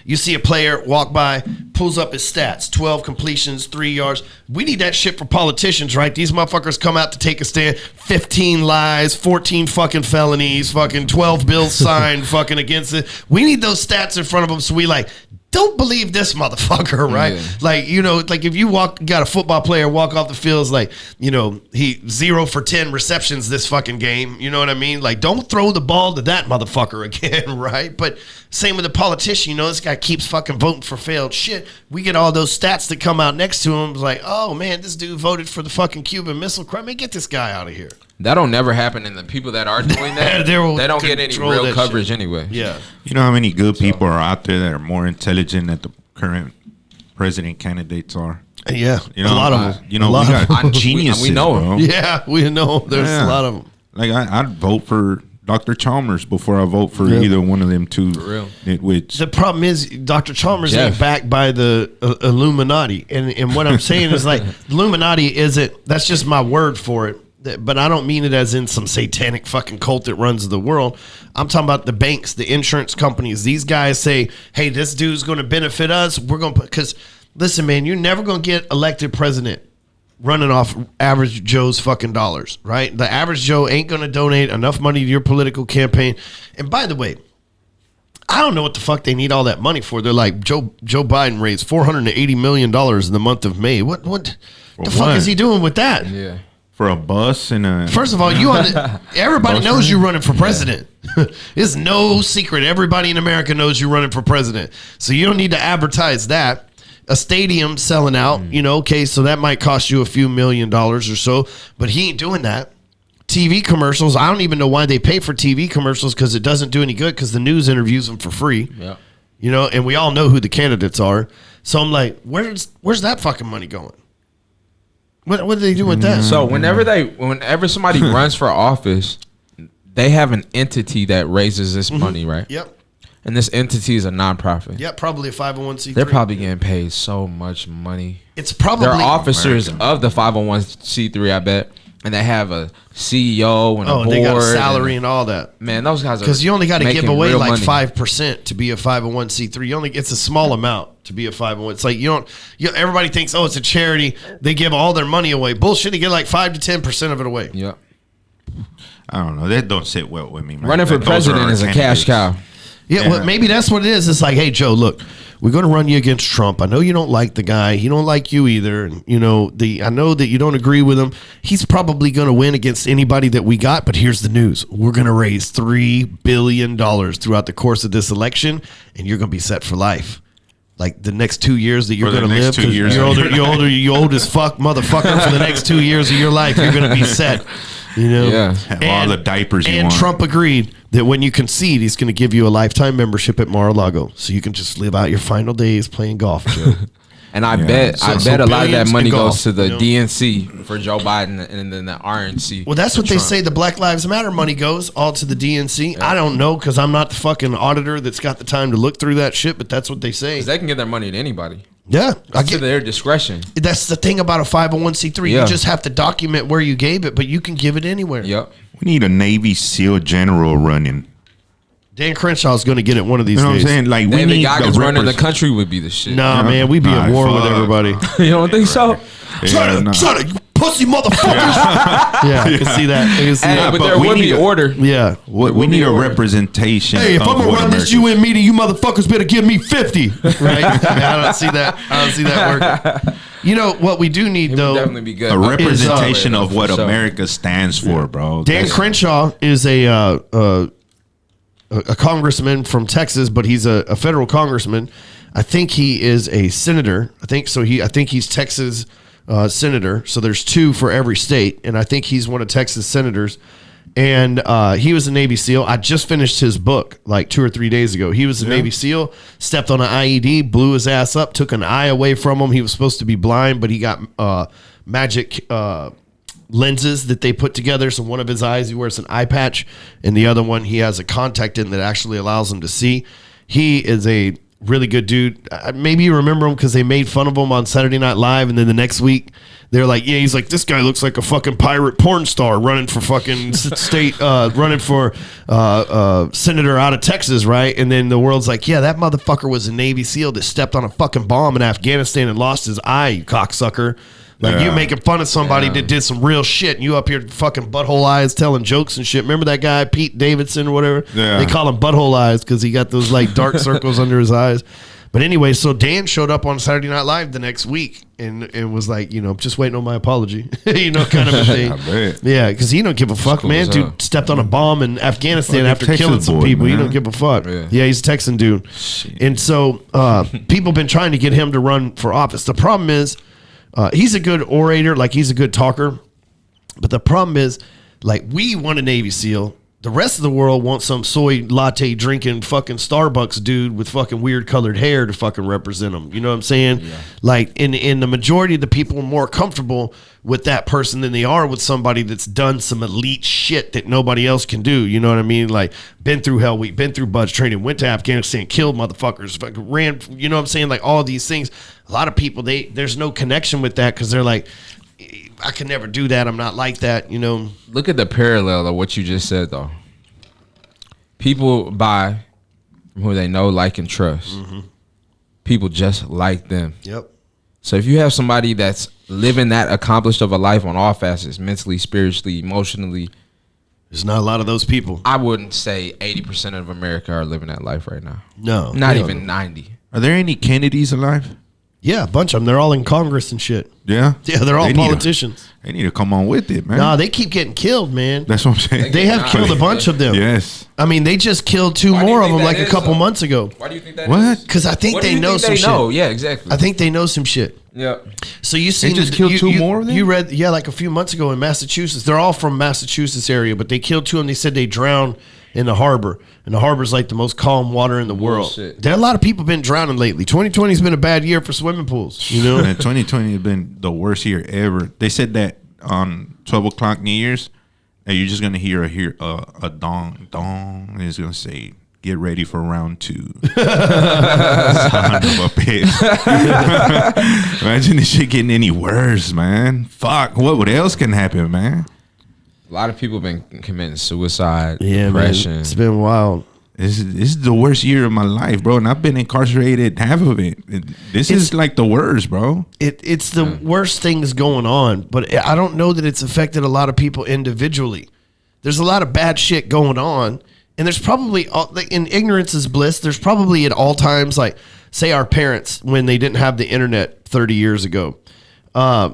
you see a player walk by, pulls up his stats, 12 completions, 3 yards. We need that shit for politicians, right? These motherfuckers come out to take a stand, 15 lies, 14 fucking felonies, fucking 12 bills signed fucking against it. We need those stats in front of them so we like, don't believe this motherfucker, right? Yeah. Like, you know, like if you got a football player walk off the field, it's like, you know, he 0 for 10 receptions this fucking game. You know what I mean? Like, don't throw the ball to that motherfucker again, right? But same with the politician, you know, this guy keeps fucking voting for failed shit. We get all those stats that come out next to him. It's like, oh man, this dude voted for the fucking Cuban Missile Crisis. Man, get this guy out of here. That'll never happen, and the people that are doing that, They will they don't get any control real that coverage shit. anyway. Yeah. You know how many good people are out there that are more intelligent than the current president candidates are? Yeah. You know, a lot of them. You know, A lot we of got them. geniuses, We know 'em. bro. Yeah, we know. There's Yeah. a lot of them. Like I'd vote for Dr. Chalmers before I vote for Yeah. either one of them two real. nitwits. The problem is Dr. Chalmers ain't Jeff. backed by the Illuminati. And what I'm saying is like, Illuminati isn't, that's just my word for it. But I don't mean it as in some satanic fucking cult that runs the world. I'm talking about the banks, the insurance companies. These guys say, hey, this dude's going to benefit us. We're going to, because listen, man, you're never going to get elected president running off average Joe's fucking dollars, right? The average Joe ain't going to donate enough money to your political campaign. And by the way, I don't know what the fuck they need all that money for. They're like, Joe Biden raised $480 million in the month of May. What the fuck what? is he doing with that? Yeah. For a bus and a First of all, everybody knows you're running for president. It's no secret. Everybody in America knows you're running for president. So you don't need to advertise that. A stadium selling out, you know, okay, so that might cost you a few $1 million or so, but he ain't doing that. TV commercials, I don't even know why they pay for TV commercials because it doesn't do any good because the news interviews them for free. Yeah. You know, and we all know who the candidates are. So I'm like, where's that fucking money going? What do they do with that? So whenever somebody runs for office, they have an entity that raises this money, right? Yep. And this entity is a nonprofit. Yep, probably a 501c3. They're probably getting paid so much money. It's probably they're officers of the 501c3, I bet, and they have a CEO and a board. They got a salary and all that. Man, those guys are because you only got to give away like money. 5% to be a 501c3. It's a small amount to be a 501. It's like everybody thinks, oh, it's a charity. They give all their money away. Bullshit. They get like 5 to 10% of it away. Yep. I don't know. That don't sit well with me, man. Running for president is a cash cow. Yeah, well, maybe that's what it is. It's like, hey, Joe, look, we're going to run you against Trump. I know you don't like the guy. He don't like you either. And, I know that you don't agree with him. He's probably going to win against anybody that we got. But here's the news. We're going to raise $3 billion throughout the course of this election, and you're going to be set for life. Like the next 2 years that you're going to live, because you're old as fuck, motherfucker. For the next 2 years of your life, you're going to be set. Yeah. And all the diapers you want. And Trump agreed that when you concede, he's going to give you a lifetime membership at Mar-a-Lago, so you can just live out your final days playing golf, Joe. And I bet a lot of that money goes to the DNC for Joe Biden and then the RNC. Well, that's what they say. The Black Lives Matter money goes all to the DNC. Yeah. I don't know because I'm not the fucking auditor that's got the time to look through that shit, but that's what they say. Because they can give their money to anybody. Yeah. To their discretion. That's the thing about a 501c3. You just have to document where you gave it, but you can give it anywhere. Yep. We need a Navy SEAL general running. Dan Crenshaw is going to get it one of these days. You know what I'm saying? Like, we need Goggins running the country would be the shit. Nah, man, we'd be at war with everybody. You don't think so? Shut it, you pussy motherfuckers. Yeah, I can see that. But there would be order. Yeah. We need a representation. Hey, if I'm going to run this UN meeting, you motherfuckers better give me 50. Right? I don't see that working. You know what we do need, though? Definitely be good. A representation of what America stands for, bro. Dan Crenshaw is a congressman from Texas, but he's a federal congressman. I think he is a senator. I think he's Texas senator. So there's 2 for every state, and I think he's one of Texas senators. And he was a Navy SEAL. I just finished his book like 2 or 3 days ago. He was a Navy SEAL, stepped on an IED, blew his ass up, took an eye away from him. He was supposed to be blind, but he got magic lenses that they put together. So one of his eyes, he wears an eye patch, and the other one, he has a contact in that actually allows him to see. He is a really good dude. Maybe you remember him because they made fun of him on Saturday Night Live, and then the next week they're like, yeah, he's like, this guy looks like a fucking pirate porn star running for fucking state, running for senator out of Texas, right? And then the world's like, yeah, that motherfucker was a Navy SEAL that stepped on a fucking bomb in Afghanistan and lost his eye, you cocksucker. Like, you making fun of somebody that did some real shit, and you up here fucking butthole eyes telling jokes and shit. Remember that guy, Pete Davidson or whatever? Yeah. They call him butthole eyes because he got those like dark circles under his eyes. But anyway, so Dan showed up on Saturday Night Live the next week and was like, just waiting on my apology, kind of a thing. Yeah, because he don't give a fuck, cool, man. Dude stepped on a bomb in Afghanistan after killing some people. Man. He don't give a fuck. Yeah, he's a Texan dude. Shit. And so people been trying to get him to run for office. The problem is, he's a good orator, like he's a good talker. But the problem is, like, we want a Navy SEAL. The rest of the world wants some soy latte drinking fucking Starbucks dude with fucking weird colored hair to fucking represent them. You know what I'm saying? Yeah. Like, in the majority of the people are more comfortable with that person than they are with somebody that's done some elite shit that nobody else can do. You know what I mean? Like, been through Hell Week, been through Bud's training, went to Afghanistan, killed motherfuckers, fucking ran. You know what I'm saying? Like, all these things. A lot of people, there's no connection with that because they're like, I can never do that. I'm not like that, Look at the parallel of what you just said, though. People buy from who they know, like, and trust. Mm-hmm. People just like them. Yep. So if you have somebody that's living that accomplished of a life on all facets, mentally, spiritually, emotionally, there's not a lot of those people. I wouldn't say 80% of America are living that life right now. No. Not even 90. Are there any Kennedys alive? Yeah, a bunch of them. They're all in Congress and shit. Yeah? Yeah, they're all politicians. They need to come on with it, man. Nah, they keep getting killed, man. That's what I'm saying. They have killed a bunch of them. Yes. I mean, they just killed 2 more of them like a couple months ago. Why do you think that is? Because I think they know some shit. Yeah, exactly. I think they know some shit. Yep. So you seen just killed two more of them? You read, like a few months ago in Massachusetts. They're all from Massachusetts area, but they killed two of them. They said they drowned in the harbor, and the harbor's like the most calm water in the world. Bullshit. There are a lot of people been drowning lately. 2020 has been a bad year for swimming pools. You know, And 2020 has been the worst year ever. They said that on 12 o'clock New Year's, that you're just gonna hear a dong, and it's gonna say, "Get ready for round 2." Son of a bitch. Imagine this shit getting any worse, man. Fuck. What else can happen, man? A lot of people been committing suicide, yeah, depression. man, it's been wild. This is the worst year of my life, bro. And I've been incarcerated half of it. This is like the worst, bro. It's the worst things going on, but I don't know that it's affected a lot of people individually. There's a lot of bad shit going on, and there's probably, like, in ignorance is bliss, there's probably at all times, like, say our parents, when they didn't have the internet 30 years ago,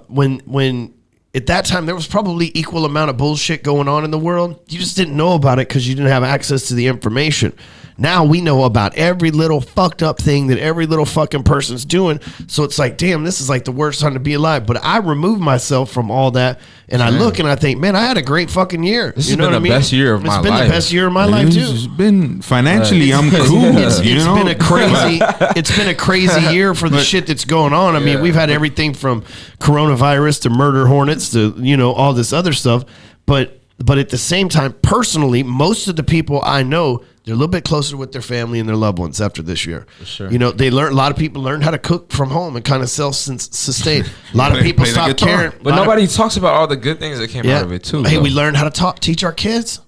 when at that time there was probably equal amount of bullshit going on in the world. You just didn't know about it because you didn't have access to the information. Now we know about every little fucked up thing that every little fucking person's doing. So it's like, damn, this is like the worst time to be alive. But I remove myself from all that, and I look and I think, man, I had a great fucking year. This you has know been what I the mean? best year of my It's been life. the best year of my life too. It's been financially, I'm cool. It's you know? been a crazy. It's been a crazy year for the shit that's going on. I mean, we've had everything from coronavirus to murder hornets to all this other stuff. But at the same time, personally, most of the people I know, they're a little bit closer with their family and their loved ones after this year. For sure. They learn. A lot of people learn how to cook from home and kind of self-sustain. A lot of people play the stop guitar. caring. But nobody talks about all the good things that came out of it too. Hey, though. we learned how to teach our kids.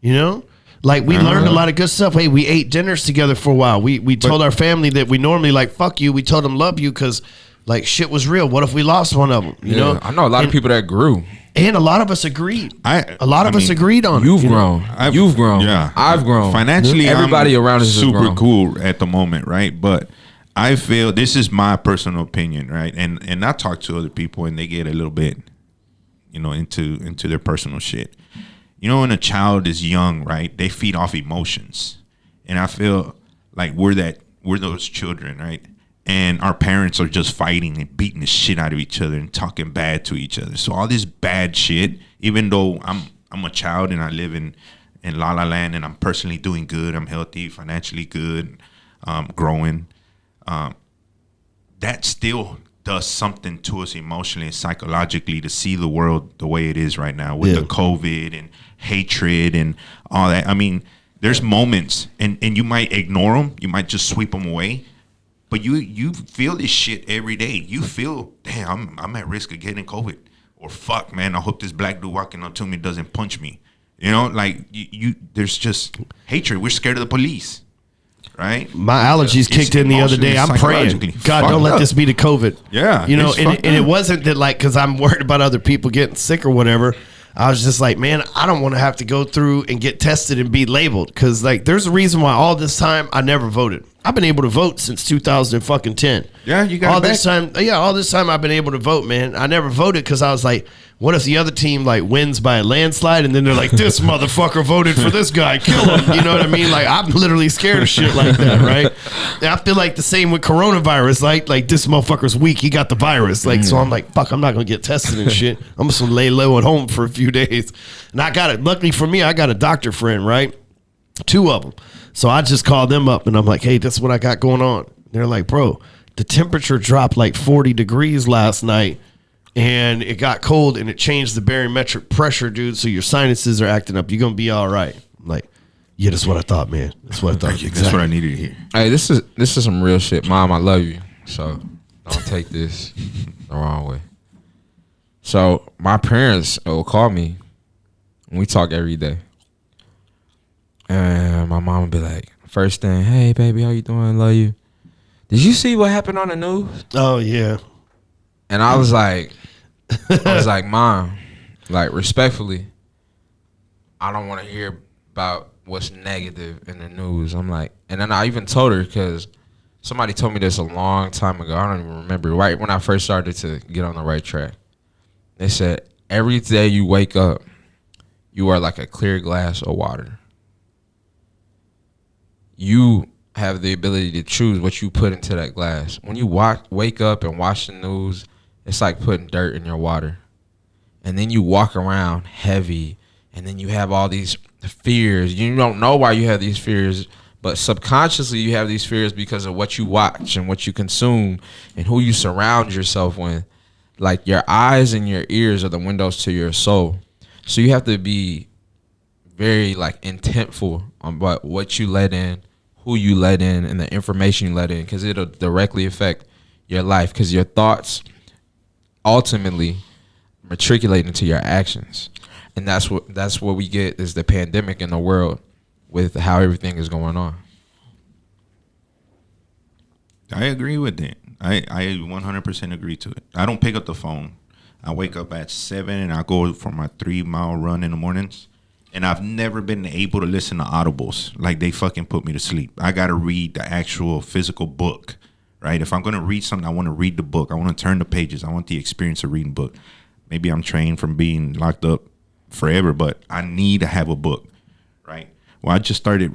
Like we learned a lot of good stuff. Hey, we ate dinners together for a while. We told our family that we normally like fuck you. We told them love you because like shit was real. What if we lost one of them? You know, I know a lot of people that grew. and a lot of us agreed. A lot of us agreed on it. You've grown. You've grown. Yeah, I've grown. Financially, everybody I'm around us is super grown. cool at the moment, right? But I feel this is my personal opinion, right? And I talk to other people, and they get a little bit, into their personal shit. When a child is young, right? They feed off emotions, and I feel like we're those children, right? And our parents are just fighting and beating the shit out of each other and talking bad to each other. So all this bad shit, even though I'm a child and I live in La La Land and I'm personally doing good, I'm healthy, financially good, growing, that still does something to us emotionally and psychologically to see the world the way it is right now with the COVID and hatred and all that. I mean, there's moments and you might ignore them. You might just sweep them away. But you feel this shit every day. You feel, damn, I'm at risk of getting COVID. Or fuck, man, I hope this black dude walking up to me doesn't punch me. There's just hatred. We're scared of the police, right? My allergies kicked in the other day. I'm praying, God, don't let this be the COVID. Yeah, and it wasn't that like because I'm worried about other people getting sick or whatever. I was just like, man, I don't want to have to go through and get tested and be labeled because like there's a reason why all this time I never voted. I've been able to vote since 2010. Yeah, you got all this time. Yeah, all this time I've been able to vote, man. I never voted because I was like, what if the other team like wins by a landslide and then they're like, this motherfucker voted for this guy, kill him. You know what I mean? Like I'm literally scared of shit like that, right? And I feel like the same with coronavirus. Like this motherfucker's weak. He got the virus. Like so, I'm like, fuck. I'm not gonna get tested and shit. I'm just gonna lay low at home for a few days. And I got it. Luckily for me, I got a doctor friend, right? 2 of them. So I just called them up and I'm like, hey, that's what I got going on. They're like, bro, the temperature dropped like 40 degrees last night and it got cold and it changed the barometric pressure, dude. So your sinuses are acting up. You're going to be all right. I'm like, yeah, that's what I thought, man. That's what I thought. Exactly. That's what I needed to hear. Hey, this is some real shit. Mom, I love you. So don't take this the wrong way. So my parents will call me and we talk every day. And my mom would be like, first thing, hey, baby, how you doing? Love you. Did you see what happened on the news? Oh, yeah. And I was like, Mom, like, respectfully, I don't want to hear about what's negative in the news. I'm like, and then I even told her because somebody told me this a long time ago. I don't even remember. Right when I first started to get on the right track. They said, every day you wake up, you are like a clear glass of water. You have the ability to choose what you put into that glass. When you wake up and watch the news, it's like putting dirt in your water. And then you walk around heavy, and then you have all these fears. You don't know why you have these fears, but subconsciously you have these fears because of what you watch and what you consume and who you surround yourself with. Like, your eyes and your ears are the windows to your soul. So you have to be very, like, intentful on what you let in, who you let in, and the information you let in, because it'll directly affect your life, because your thoughts ultimately matriculate into your actions. And that's what we get is the pandemic in the world with how everything is going on. I agree with it. I 100% agree to it. I don't pick up the phone. I wake up at 7 and I go for my 3-mile run in the mornings. And I've never been able to listen to audibles. Like, they fucking put me to sleep. I got to read the actual physical book, right? If I'm going to read something, I want to read the book. I want to turn the pages. I want the experience of reading book. Maybe I'm trained from being locked up forever, but I need to have a book, right? Well, I just started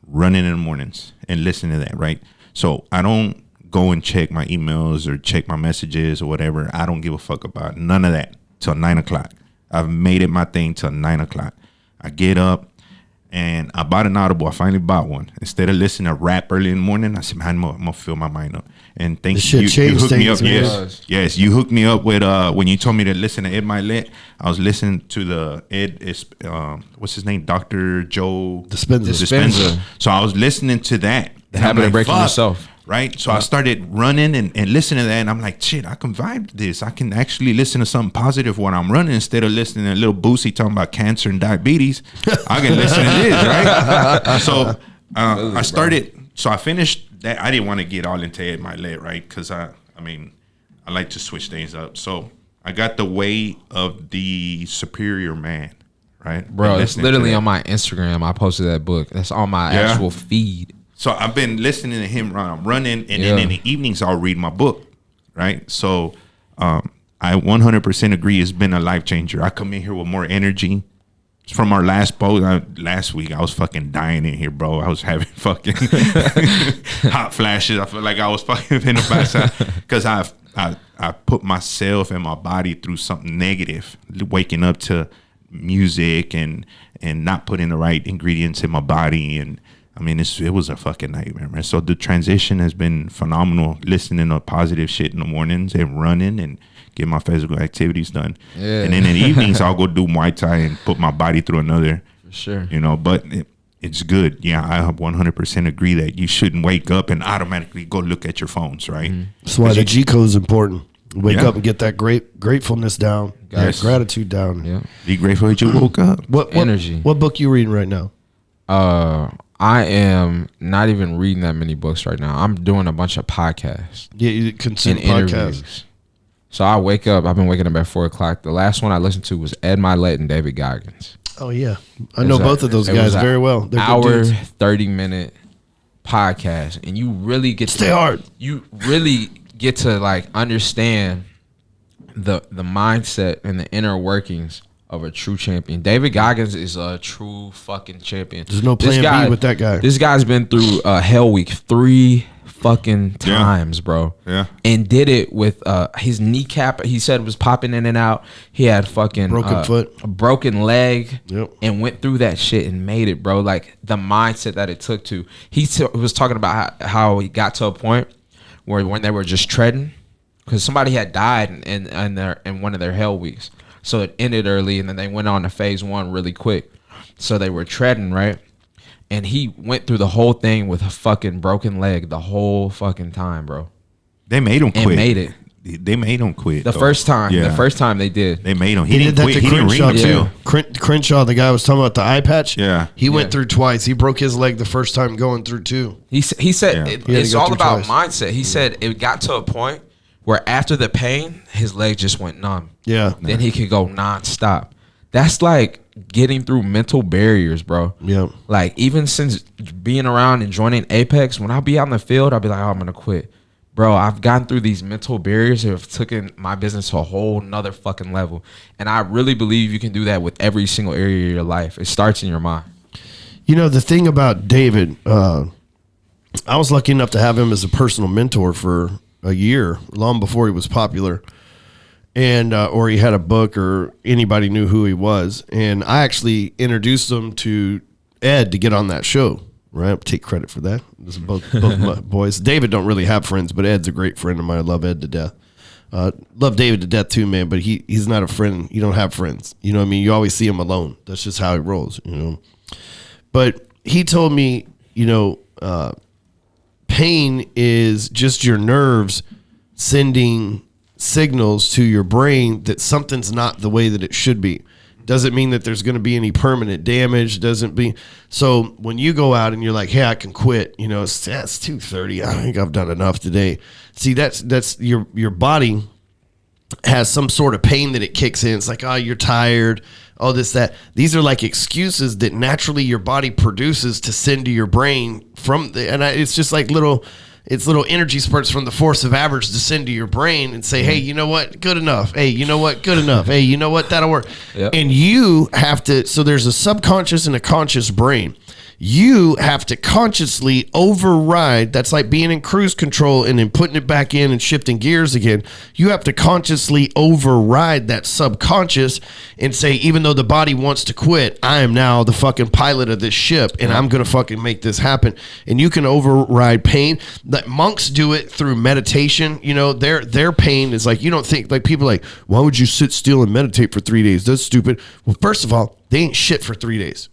running in the mornings and listening to that, right? So I don't go and check my emails or check my messages or whatever. I don't give a fuck about none of that till 9 o'clock. I've made it my thing till 9 o'clock. I get up and I bought an Audible. I finally bought one. Instead of listening to rap early in the morning, I said, man, I'm going to fill my mind up. And thank you. You hooked me up. Yes, you hooked me up with, when you told me to listen to Ep9, I was listening to the what's his name? Dr. Joe Dispenza. So I was listening to that. The habit of breaking yourself. Right? So I started running and listening to that, and I'm like, shit, I can vibe to this. I can actually listen to something positive when I'm running instead of listening to a little Boosie talking about cancer and diabetes. I can listen to this, right? So I started, so I finished that. I didn't want to get all into it, my leg, right? Because I like to switch things up. So I got The Way of the Superior Man, right? Bro, it's literally on my Instagram. I posted that book. That's on my actual feed. So I've been listening to him when I'm running, and then in the evenings I'll read my book, right? So I 100% agree it's been a life changer. I come in here with more energy. From our last post, last week, I was fucking dying in here, bro. I was having fucking hot flashes. I felt like I was fucking in the backside because I put myself and my body through something negative, waking up to music and not putting the right ingredients in my body. And I mean, it was a fucking nightmare, man. So the transition has been phenomenal, listening to positive shit in the mornings and running and get my physical activities done. Yeah. And then in the evenings, I'll go do Muay Thai and put my body through another. For sure. You know, but it's good. Yeah, I 100% agree that you shouldn't wake up and automatically go look at your phones, right? Mm-hmm. That's why the G code is important. Wake up and get that gratefulness down, gratitude down. Yeah. Be grateful that you woke up. What energy? What book you reading right now? I am not even reading that many books right now. I'm doing a bunch of podcasts. Yeah, you consume podcasts. So I wake up. I've been waking up at 4 o'clock. The last one I listened to was Ed Milet and David Goggins. Oh yeah, I know both of those guys very well. They're hour 30-minute podcast, and you really get stay hard. You really get to like understand the mindset and the inner workings of a true champion. David Goggins is a true fucking champion. There's no plan B with that guy. This guy's been through Hell Week 3 fucking times, bro. Yeah. And did it with his kneecap, he said, was popping in and out. He had fucking broken foot, a broken leg, and went through that shit and made it, bro. Like the mindset that it took to. He was talking about how he got to a point where when they were just treading, because somebody had died in one of their Hell Weeks. So it ended early, and then they went on to phase 1 really quick. So they were treading, right? And he went through the whole thing with a fucking broken leg the whole fucking time, bro. They made him quit. And made it. They made him quit. The first time. Yeah. The first time they did. They made him. He didn't quit. He didn't ring the bell. Crenshaw, the guy was talking about the eye patch. Yeah. He went through twice. He broke his leg the first time going through too. He said it's all about mindset. He said it got to a point where after the pain, his leg just went numb. Yeah. Then he could go nonstop. That's like getting through mental barriers, bro. Yeah. Like even since being around and joining Apex, when I'll be out in the field, I'll be like, oh, I'm going to quit. Bro, I've gotten through these mental barriers that have taken my business to a whole nother fucking level. And I really believe you can do that with every single area of your life. It starts in your mind. You know, the thing about David, I was lucky enough to have him as a personal mentor for a year, long before he was popular, and or he had a book or anybody knew who he was. And I actually introduced him to Ed to get on that show. Right, take credit for that. This is both my boys. David don't really have friends, but Ed's a great friend of mine. I love Ed to death. Love David to death too, man. But he's not a friend. You don't have friends. You know what I mean? You always see him alone. That's just how he rolls. You know. But he told me, you know, pain is just your nerves sending signals to your brain that something's not the way that it should be. Doesn't mean that there's going to be any permanent damage. Doesn't be. So when you go out and you're like, hey, I can quit, you know, it's 2:30. I think I've done enough today. See, that's your body has some sort of pain that it kicks in. It's like, oh, you're tired. Oh, this, that. These are like excuses that naturally your body produces to send to your brain it's just like little energy spurts from the force of average to send to your brain and say, hey, you know what? Good enough. Hey, you know what? Good enough. Hey, you know what? That'll work. Yep. And you have to, so there's a subconscious and a conscious brain. You have to consciously override. That's like being in cruise control and then putting it back in and shifting gears again. You have to consciously override that subconscious and say, even though the body wants to quit, I am now the fucking pilot of this ship and I'm going to fucking make this happen. And you can override pain. Like monks do it through meditation. You know, their pain is like, you don't think, like people are like, why would you sit still and meditate for 3 days? That's stupid. Well, first of all, they ain't shit for 3 days.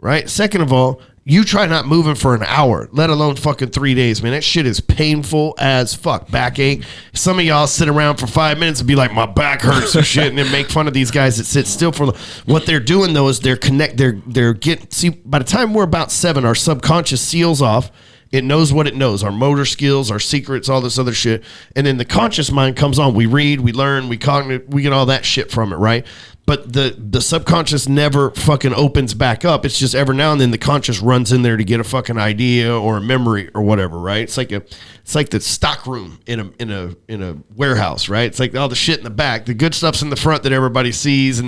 Right? Second of all, you try not moving for an hour, let alone fucking 3 days, man. That shit is painful as fuck. Backache. Some of y'all sit around for 5 minutes and be like, my back hurts and shit, and then make fun of these guys that sit still for. What they're doing though is they're getting. See, by the time we're about 7, our subconscious seals off. It knows what it knows, our motor skills, our secrets, all this other shit. And then the conscious mind comes on. We read, we learn, we cognitive, we get all that shit from it, right? But the subconscious never fucking opens back up. It's just every now and then the conscious runs in there to get a fucking idea or a memory or whatever, right? It's like the stock room in a warehouse, right? It's like all the shit in the back. The good stuff's in the front that everybody sees,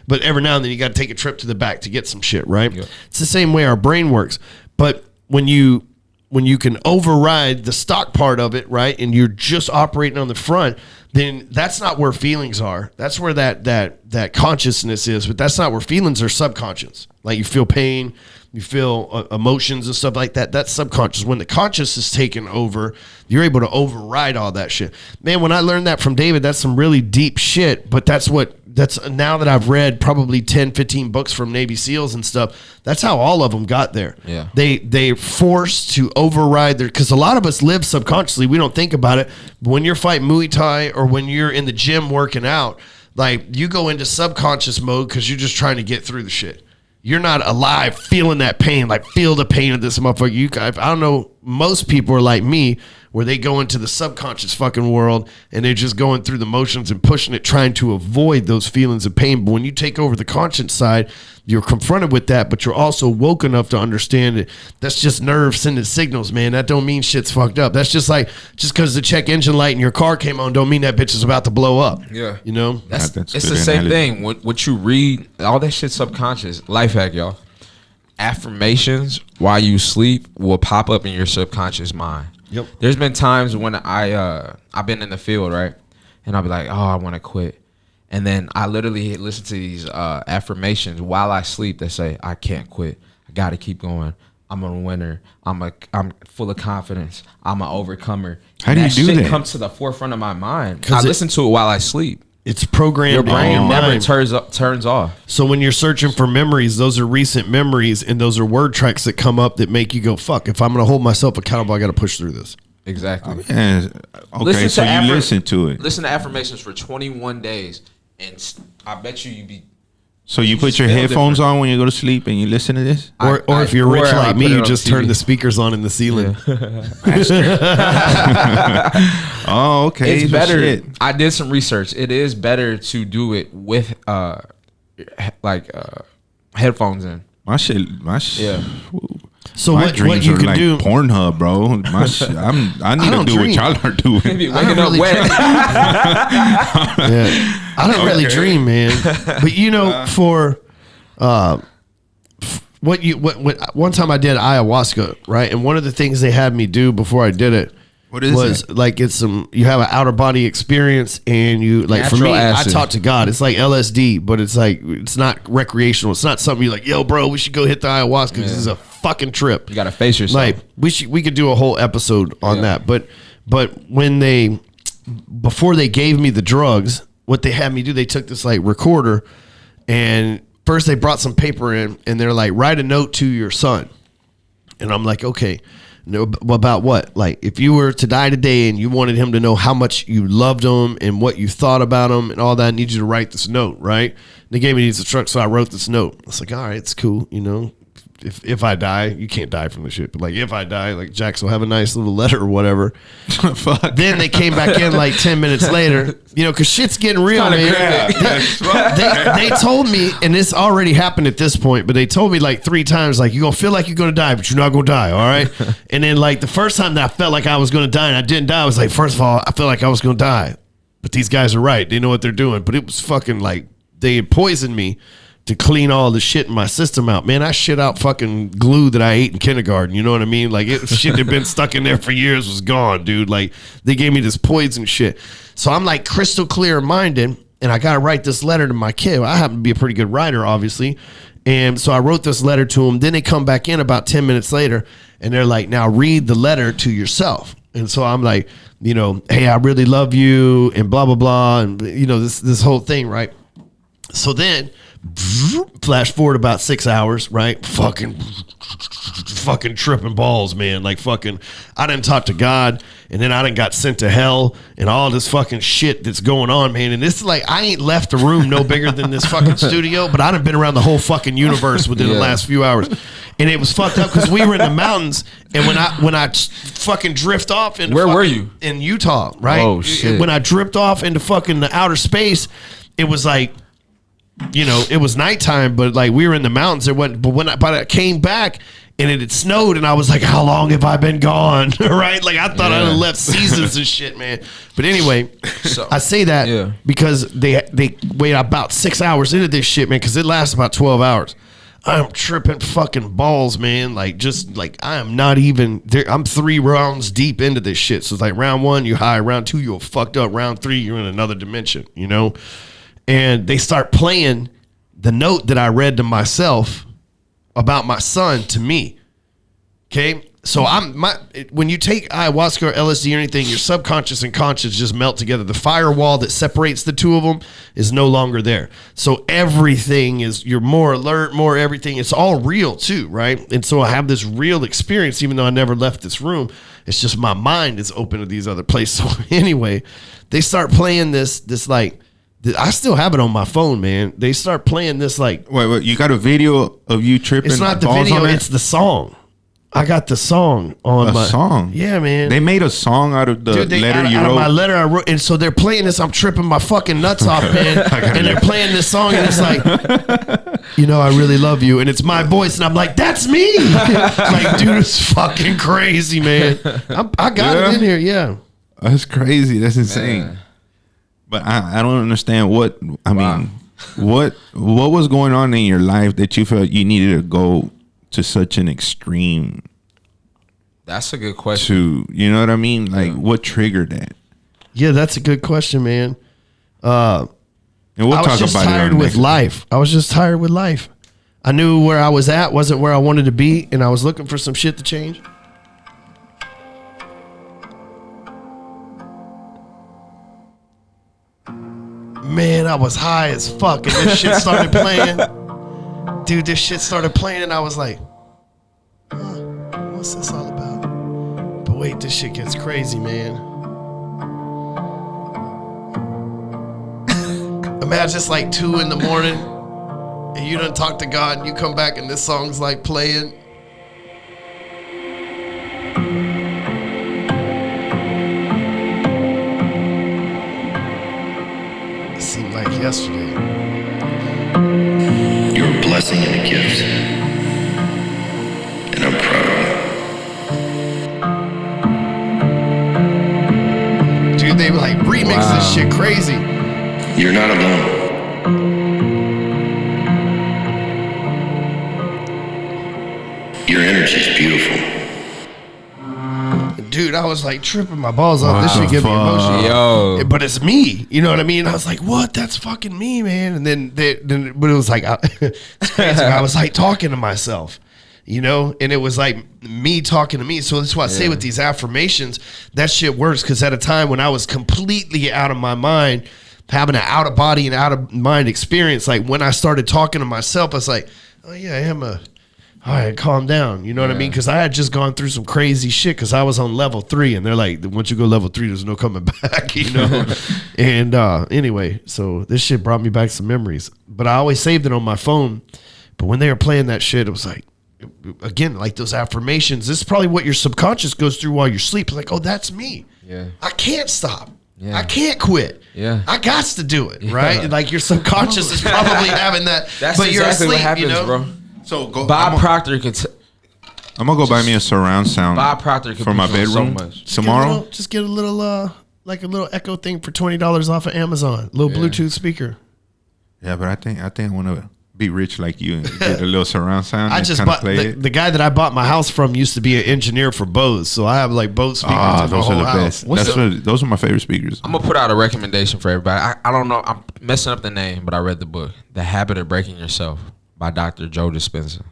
but every now and then you got to take a trip to the back to get some shit, right? Yeah. It's the same way our brain works. But when you can override the stock part of it, right, and you're just operating on the front, then that's not where feelings are. That's where that consciousness is, but that's not where feelings are. Subconscious. Like you feel pain, you feel emotions and stuff like that. That's subconscious. When the conscious is taken over, you're able to override all that shit. Man, when I learned that from David, that's some really deep shit, but that's now that I've read probably 10, 15 books from Navy SEALs and stuff, that's how all of them got there. Yeah. They're forced to override because a lot of us live subconsciously. We don't think about it. But when you're fighting Muay Thai or when you're in the gym working out, like you go into subconscious mode because you're just trying to get through the shit. You're not alive feeling that pain, like feel the pain of this motherfucker. I don't know, most people are like me where they go into the subconscious fucking world and they're just going through the motions and pushing it, trying to avoid those feelings of pain. But when you take over the conscious side, you're confronted with that, but you're also woke enough to understand it. That's just nerves sending signals, man. That don't mean shit's fucked up. That's just like, just because the check engine light in your car came on don't mean that bitch is about to blow up. Yeah. You know? That's it's the same thing. What you read, all that shit subconscious. Life hack, y'all. Affirmations while you sleep will pop up in your subconscious mind. Yep. There's been times when I've been in the field, right? And I'll be like, oh, I want to quit. And then I literally listen to these affirmations while I sleep that say, I can't quit. I got to keep going. I'm a winner. I'm full of confidence. I'm an overcomer. How do you do that? That shit comes to the forefront of my mind. I listen to it while I sleep. It's programmed. Your brain never turns off. So when you're searching for memories, those are recent memories, and those are word tracks that come up that make you go, fuck, if I'm going to hold myself accountable, I got to push through this. Exactly. Okay, so you listen to it. Listen to affirmations for 21 days, and I bet you be. So you put your headphones on when you go to sleep and you listen to this? Or if you're rich like me, you just turn the speakers on in the ceiling. Oh, okay. It's better. Shit. I did some research. It is better to do it with headphones in. My shit. Yeah. So what you can do? Pornhub, bro. I need to do what y'all are doing. Maybe waking up wet. Yeah. I don't really dream, man. But you know, one time I did ayahuasca, right? And one of the things they had me do before I did it was that? like you have an outer body experience, and you like Natural for me, acid. I talk to God. It's like LSD, but it's like it's not recreational. It's not something you're like, yo, bro, we should go hit the ayahuasca. This is a fucking trip. You gotta face yourself. Like we could do a whole episode on that. But when before they gave me the drugs, what they had me do, they took this like recorder, and first they brought some paper in, and they're like, write a note to your son. And I'm like, okay, no, about what? Like, if you were to die today and you wanted him to know how much you loved him and what you thought about him and all that, I need you to write this note, right? They gave me these instructions, so I wrote this note. I was like, all right, it's cool, you know. If I die, you can't die from the shit, but like if I die, like Jax will have a nice little letter or whatever. Fuck. Then they came back in like 10 minutes later, you know, because shit's getting real, man. They told me, and this already happened at this point, but they told me like 3 times, like, you're going to feel like you're going to die, but you're not going to die, all right? And then like the first time that I felt like I was going to die and I didn't die, I was like, first of all, I feel like I was going to die. But these guys are right. They know what they're doing. But it was fucking like, they had poisoned me to clean all the shit in my system out. Man, I shit out fucking glue that I ate in kindergarten. You know what I mean? Like, shit that had been stuck in there for years was gone, dude. Like, they gave me this poison shit. So I'm like crystal clear minded, and I got to write this letter to my kid. I happen to be a pretty good writer, obviously. And so I wrote this letter to him. Then they come back in about 10 minutes later, and they're like, now read the letter to yourself. And so I'm like, you know, hey, I really love you, and blah, blah, blah. And, you know, this whole thing, right? So then, flash forward about 6 hours, right? Fucking tripping balls, man. Like fucking, I done talked to God, and then I done got sent to hell, and all this fucking shit that's going on, man. And this is like, I ain't left the room no bigger than this fucking studio, but I done been around the whole fucking universe within the last few hours. And it was fucked up because we were in the mountains, and when I fucking drift off into Where were you? In Utah, right? Oh shit. When I dripped off into fucking the outer space, it was like, you know, it was nighttime, but like we were in the mountains. But I came back and it had snowed, and I was like, how long have I been gone? Right? Like I thought I'd have left seasons and shit, man. But anyway, so, I say that because they wait about 6 hours into this shit, man, because it lasts about 12 hours. I'm tripping fucking balls, man. Like, just like, I am not even there. I'm 3 rounds deep into this shit. So it's like round 1, you high. Round 2, you're fucked up. Round 3, you're in another dimension, you know? And they start playing the note that I read to myself about my son to me. Okay? So when you take ayahuasca or LSD or anything, your subconscious and conscious just melt together. The firewall that separates the two of them is no longer there. So everything you're more alert, more everything. It's all real too, right? And so I have this real experience, even though I never left this room. It's just my mind is open to these other places. So anyway, they start playing this like, I still have it on my phone, man. They start playing this like. Wait, you got a video of you tripping? It's not the video, it's the song. I got the song on my song. Yeah, man. They made a song out of the letter you wrote. Out of my letter I wrote, and so they're playing this. I'm tripping my fucking nuts off, man. And they're playing this song, and it's like, you know, I really love you, and it's my voice, and I'm like, that's me. Like, dude, it's fucking crazy, man. I got it in here, yeah. That's crazy. That's insane. Man. But I don't understand what mean. What was going on in your life that you felt you needed to go to such an extreme? That's a good question. You know what I mean? Like, what triggered that? Yeah, that's a good question, man. And we'll I was talk just about tired it with life. I was just tired with life. I knew where I was at wasn't where I wanted to be, and I was looking for some shit to change. Man, I was high as fuck, and this shit started playing. Dude, this shit started playing, and I was like, what's this all about? But wait, this shit gets crazy, man. Imagine it's like 2 in the morning, and you done talk to God, and you come back, and this song's like playing. It seemed like yesterday. You're a blessing and a gift, and I'm proud of Dude, they like remix this shit crazy. you. You're not alone. Your energy's beautiful. Dude, I was like tripping my balls off. This shit get me Fuck. emotional. Yo. But it's me. You know what I mean? I was like, what? That's fucking me, man. And then but it was like, it's crazy. I was like talking to myself, you know? And it was like me talking to me. So that's why I say with these affirmations, that shit works. Because at a time when I was completely out of my mind, having an out of body and out of mind experience, like when I started talking to myself, I was like, oh yeah, I am all right, calm down. You know what I mean? Because I had just gone through some crazy shit because I was on level 3 and they're like, once you go level 3, there's no coming back, you know? And anyway, so this shit brought me back some memories. But I always saved it on my phone. But when they were playing that shit, it was like, again, like those affirmations. This is probably what your subconscious goes through while you're sleeping. Like, oh, that's me. Yeah. I can't stop. Yeah. I can't quit. Yeah. I got to do it, right? And like your subconscious is probably having that. That's but you're exactly asleep, what happens, you know? bro. So go. Bob Proctor could. I'm gonna go buy me a surround sound. Bob Proctor could for be my doing bedroom so much. tomorrow. Just get a little like a little echo thing for $20 off of Amazon. Little Bluetooth speaker. Yeah, but I think I want to be rich like you and get a little surround sound. I and just kinda bought play it. the guy that I bought my house from used to be an engineer for Bose, so I have like Bose speakers. Ah, in my those are whole the house. best. Those are my favorite speakers. I'm gonna put out a recommendation for everybody. I don't know. I'm messing up the name, but I read the book, The Habit of Breaking Yourself, by Dr. Joe Dispenza.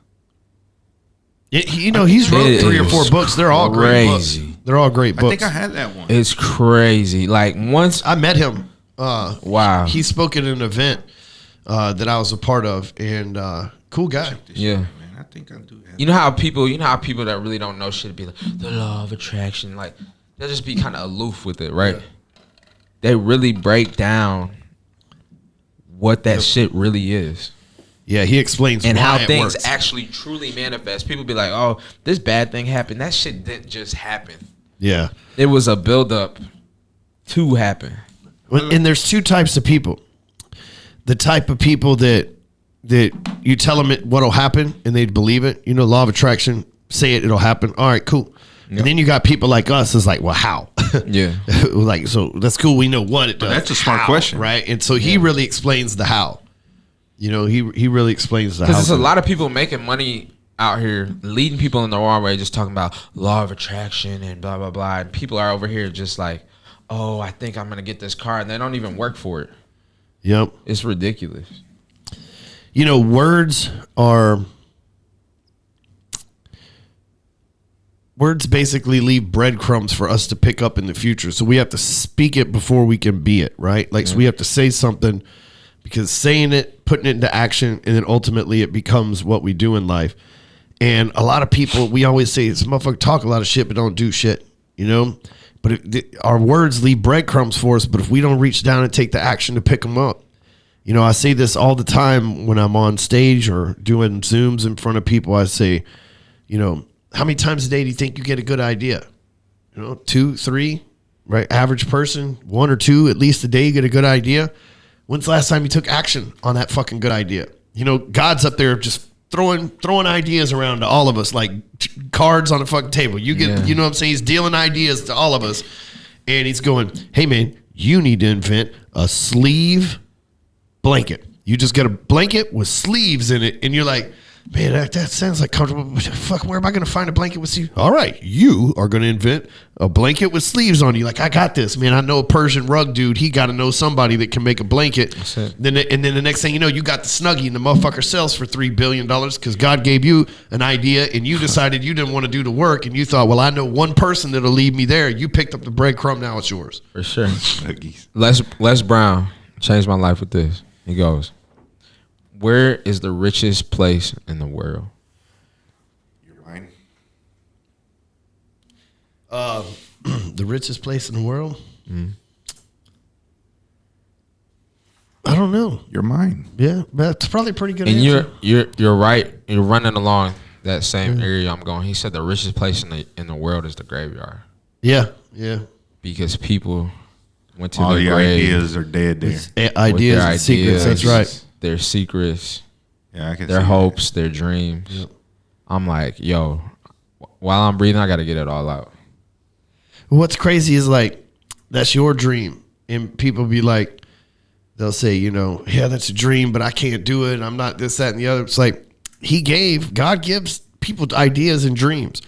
You know, he's wrote It 3 or 4 is books. They're all great books. crazy. They're all great I books. think I had that one. It's crazy. Like once, I met him. wow. He spoke at an event that I was a part of, and cool guy. Yeah. Man, I think I do have. You know how people that really don't know shit be like the law of attraction, like they'll just be kind of aloof with it, right? Yeah. They really break down what that shit really is. Yeah, he explains And why how it things works. actually truly manifest. People be like, "Oh, this bad thing happened." That shit didn't just happen. Yeah. It was a buildup to happen. And there's 2 types of people. The type of people that you tell them what'll happen and they'd believe it. You know, law of attraction, say it, it'll happen. All right, cool. Yep. And then you got people like us. It's like, well, how? Yeah. Like, so that's cool. We know what it does. that's a smart How, question. right? And so he really explains the how. You know, he really explains the how. Because there's a lot of people making money out here, leading people in the wrong way, just talking about law of attraction and blah, blah, blah. And people are over here just like, oh, I think I'm going to get this car. And they don't even work for it. Yep. It's ridiculous. You know, words basically leave breadcrumbs for us to pick up in the future. So we have to speak it before we can be it, right? Like, so we have to say something, because saying it, putting it into action, and then ultimately it becomes what we do in life. And a lot of people, we always say, this motherfucker talk a lot of shit, but don't do shit, you know? But our words leave breadcrumbs for us, but if we don't reach down and take the action to pick them up, you know, I say this all the time when I'm on stage or doing Zooms in front of people. I say, you know, how many times a day do you think you get a good idea? You know, 2, 3, right? Average person, 1 or 2 at least a day, you get a good idea. When's the last time you took action on that fucking good idea? You know, God's up there just throwing ideas around to all of us like cards on a fucking table. You get, you know what I'm saying? He's dealing ideas to all of us, and he's going, hey man, you need to invent a sleeve blanket. You just get a blanket with sleeves in it, and you're like, man, that sounds like comfortable. Fuck, where am I going to find a blanket with sleeves? All right, you are going to invent a blanket with sleeves on you. Like, I got this, man. I know a Persian rug dude. He got to know somebody that can make a blanket. Then the next thing you know, you got the Snuggie, and the motherfucker sells for $3 billion because God gave you an idea, and you decided you didn't want to do the work, and you thought, well, I know one person that'll lead me there. You picked up the breadcrumb. Now it's yours. For sure. Les Brown changed my life with this. He goes, where is the richest place in the world? Your mind. The richest place in the world? I don't know. Your mind. Yeah, that's probably a pretty good And answer. you're right. You're running along that same area I'm going. He said the richest place in the world is the graveyard, Yeah. because people went to All their the grave ideas are dead there. with Ideas their and secrets. That's right. Their secrets, Yeah, I can their see hopes, their dreams. I'm like, yo, while I'm breathing, I got to get it all out. What's crazy is like, that's your dream. And people be like, they'll say, you know, yeah, that's a dream, but I can't do it. I'm not this, that, and the other. It's like, God gives people ideas and dreams.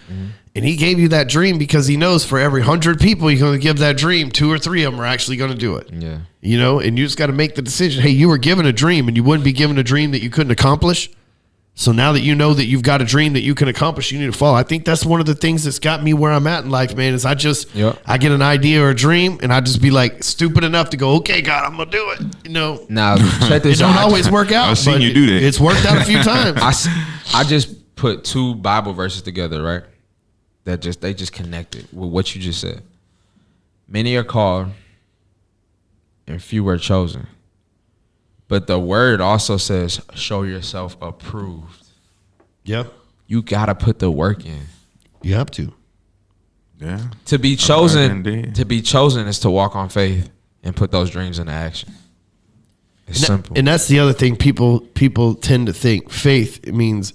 And he gave you that dream because he knows for every 100 people you're going to give that dream, 2 or 3 of them are actually going to do it. Yeah. You know, and you just got to make the decision. Hey, you were given a dream and you wouldn't be given a dream that you couldn't accomplish. So now that you know that you've got a dream that you can accomplish, you need to follow. I think that's one of the things that's got me where I'm at in life, man, is I get an idea or a dream and I just be like stupid enough to go, okay, God, I'm going to do it. You know, Now, check this it out. don't always work out. I've seen but you do that. It's worked out a few times. I just put 2 Bible verses together, right? They just connected with what you just said. Many are called and few are chosen. But the word also says, show yourself approved. Yep. You got to put the work in. You have to. Yeah. To be Right, chosen, indeed. to be chosen is to walk on faith and put those dreams into action. It's simple. And that's the other thing people tend to think. Faith, it means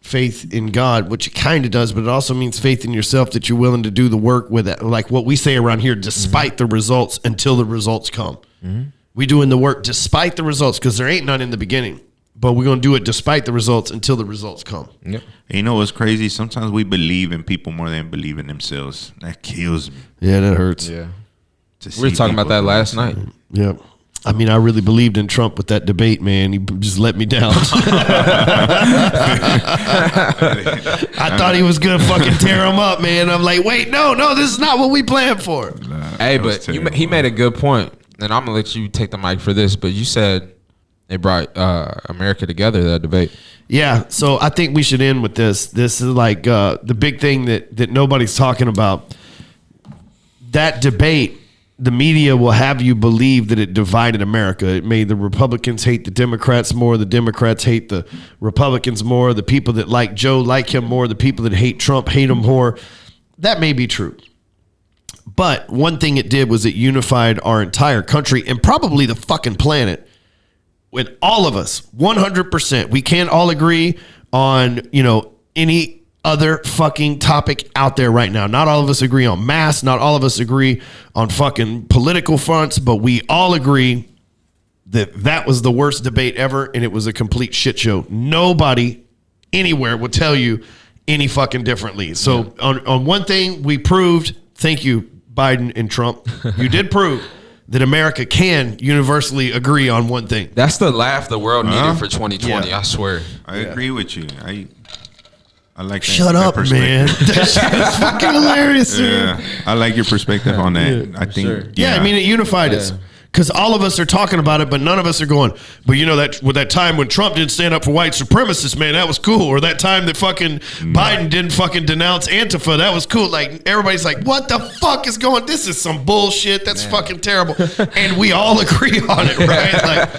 faith in God, which it kind of does, but it also means faith in yourself, that you're willing to do the work with it. Like what we say around here, despite the results until the results come. We doing the work despite the results because there ain't none in the beginning, but we're going to do it despite the results until the results come. Yep. And you know what's crazy? Sometimes we believe in people more than believe in themselves. That kills me. Yeah, that hurts. Yeah. to We were see talking about people that do last this. night. Yeah. I mean, I really believed in Trump with that debate, man. He just let me down. I thought he was going to fucking tear him up, man. I'm like, wait, no, this is not what we planned for. Hey, That was but terrible. he made a good point, and I'm gonna let you take the mic for this. But you said they brought America together, that debate. Yeah, so I think we should end with this. This is like the big thing that nobody's talking about. That debate, the media will have you believe that it divided America. It made the Republicans hate the Democrats more. The Democrats hate the Republicans more. The people that like Joe like him more. The people that hate Trump hate him more. That may be true. But one thing it did was it unified our entire country and probably the fucking planet. With all of us, 100%. We can't all agree on, any other fucking topic out there right now. Not all of us agree on masks. Not all of us agree on fucking political fronts, but we all agree that was the worst debate ever and it was a complete shit show. Nobody anywhere would tell you any fucking differently. So on one thing we proved, thank you, Biden and Trump, you did prove that America can universally agree on one thing. That's the laugh the world needed for 2020. Yeah. I swear. I agree with you. I like that. Shut that up, man. That shit is fucking hilarious. Yeah, I like your perspective on that. I think. sure. Yeah, I mean, it unified us. Because all of us are talking about it, but none of us are going, but that with that time when Trump didn't stand up for white supremacists, man, that was cool. Or that time that fucking Biden didn't fucking denounce Antifa, that was cool. Like, everybody's like, what the fuck is going? This is some bullshit. That's fucking terrible. And we all agree on it, right? Like,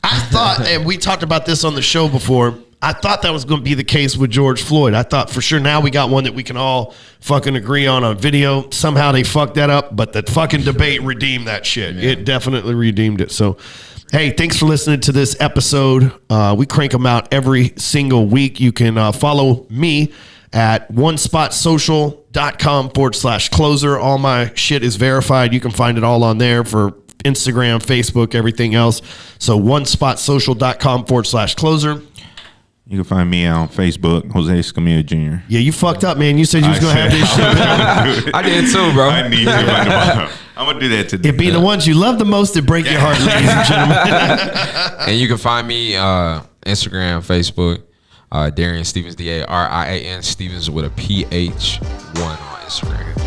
I thought, and we talked about this on the show before, I thought that was going to be the case with George Floyd. I thought for sure now we got one that we can all fucking agree on video. Somehow they fucked that up, but the fucking debate redeemed that shit. Yeah. It definitely redeemed it. So, hey, thanks for listening to this episode. We crank them out every single week. You can follow me at onespotsocial.com/closer. All my shit is verified. You can find it all on there for Instagram, Facebook, everything else. So onespotsocial.com/closer. You can find me on Facebook, Jose Escamilla Jr. Yeah, you fucked up, man. You said you was going to have this shit. I did too, bro. I need to. I'm going to do that today. It be the ones you love the most that break your heart, ladies and gentlemen. And you can find me Instagram, Facebook, Darian Stevens, DARIAN Stevens with a PH1 on Instagram.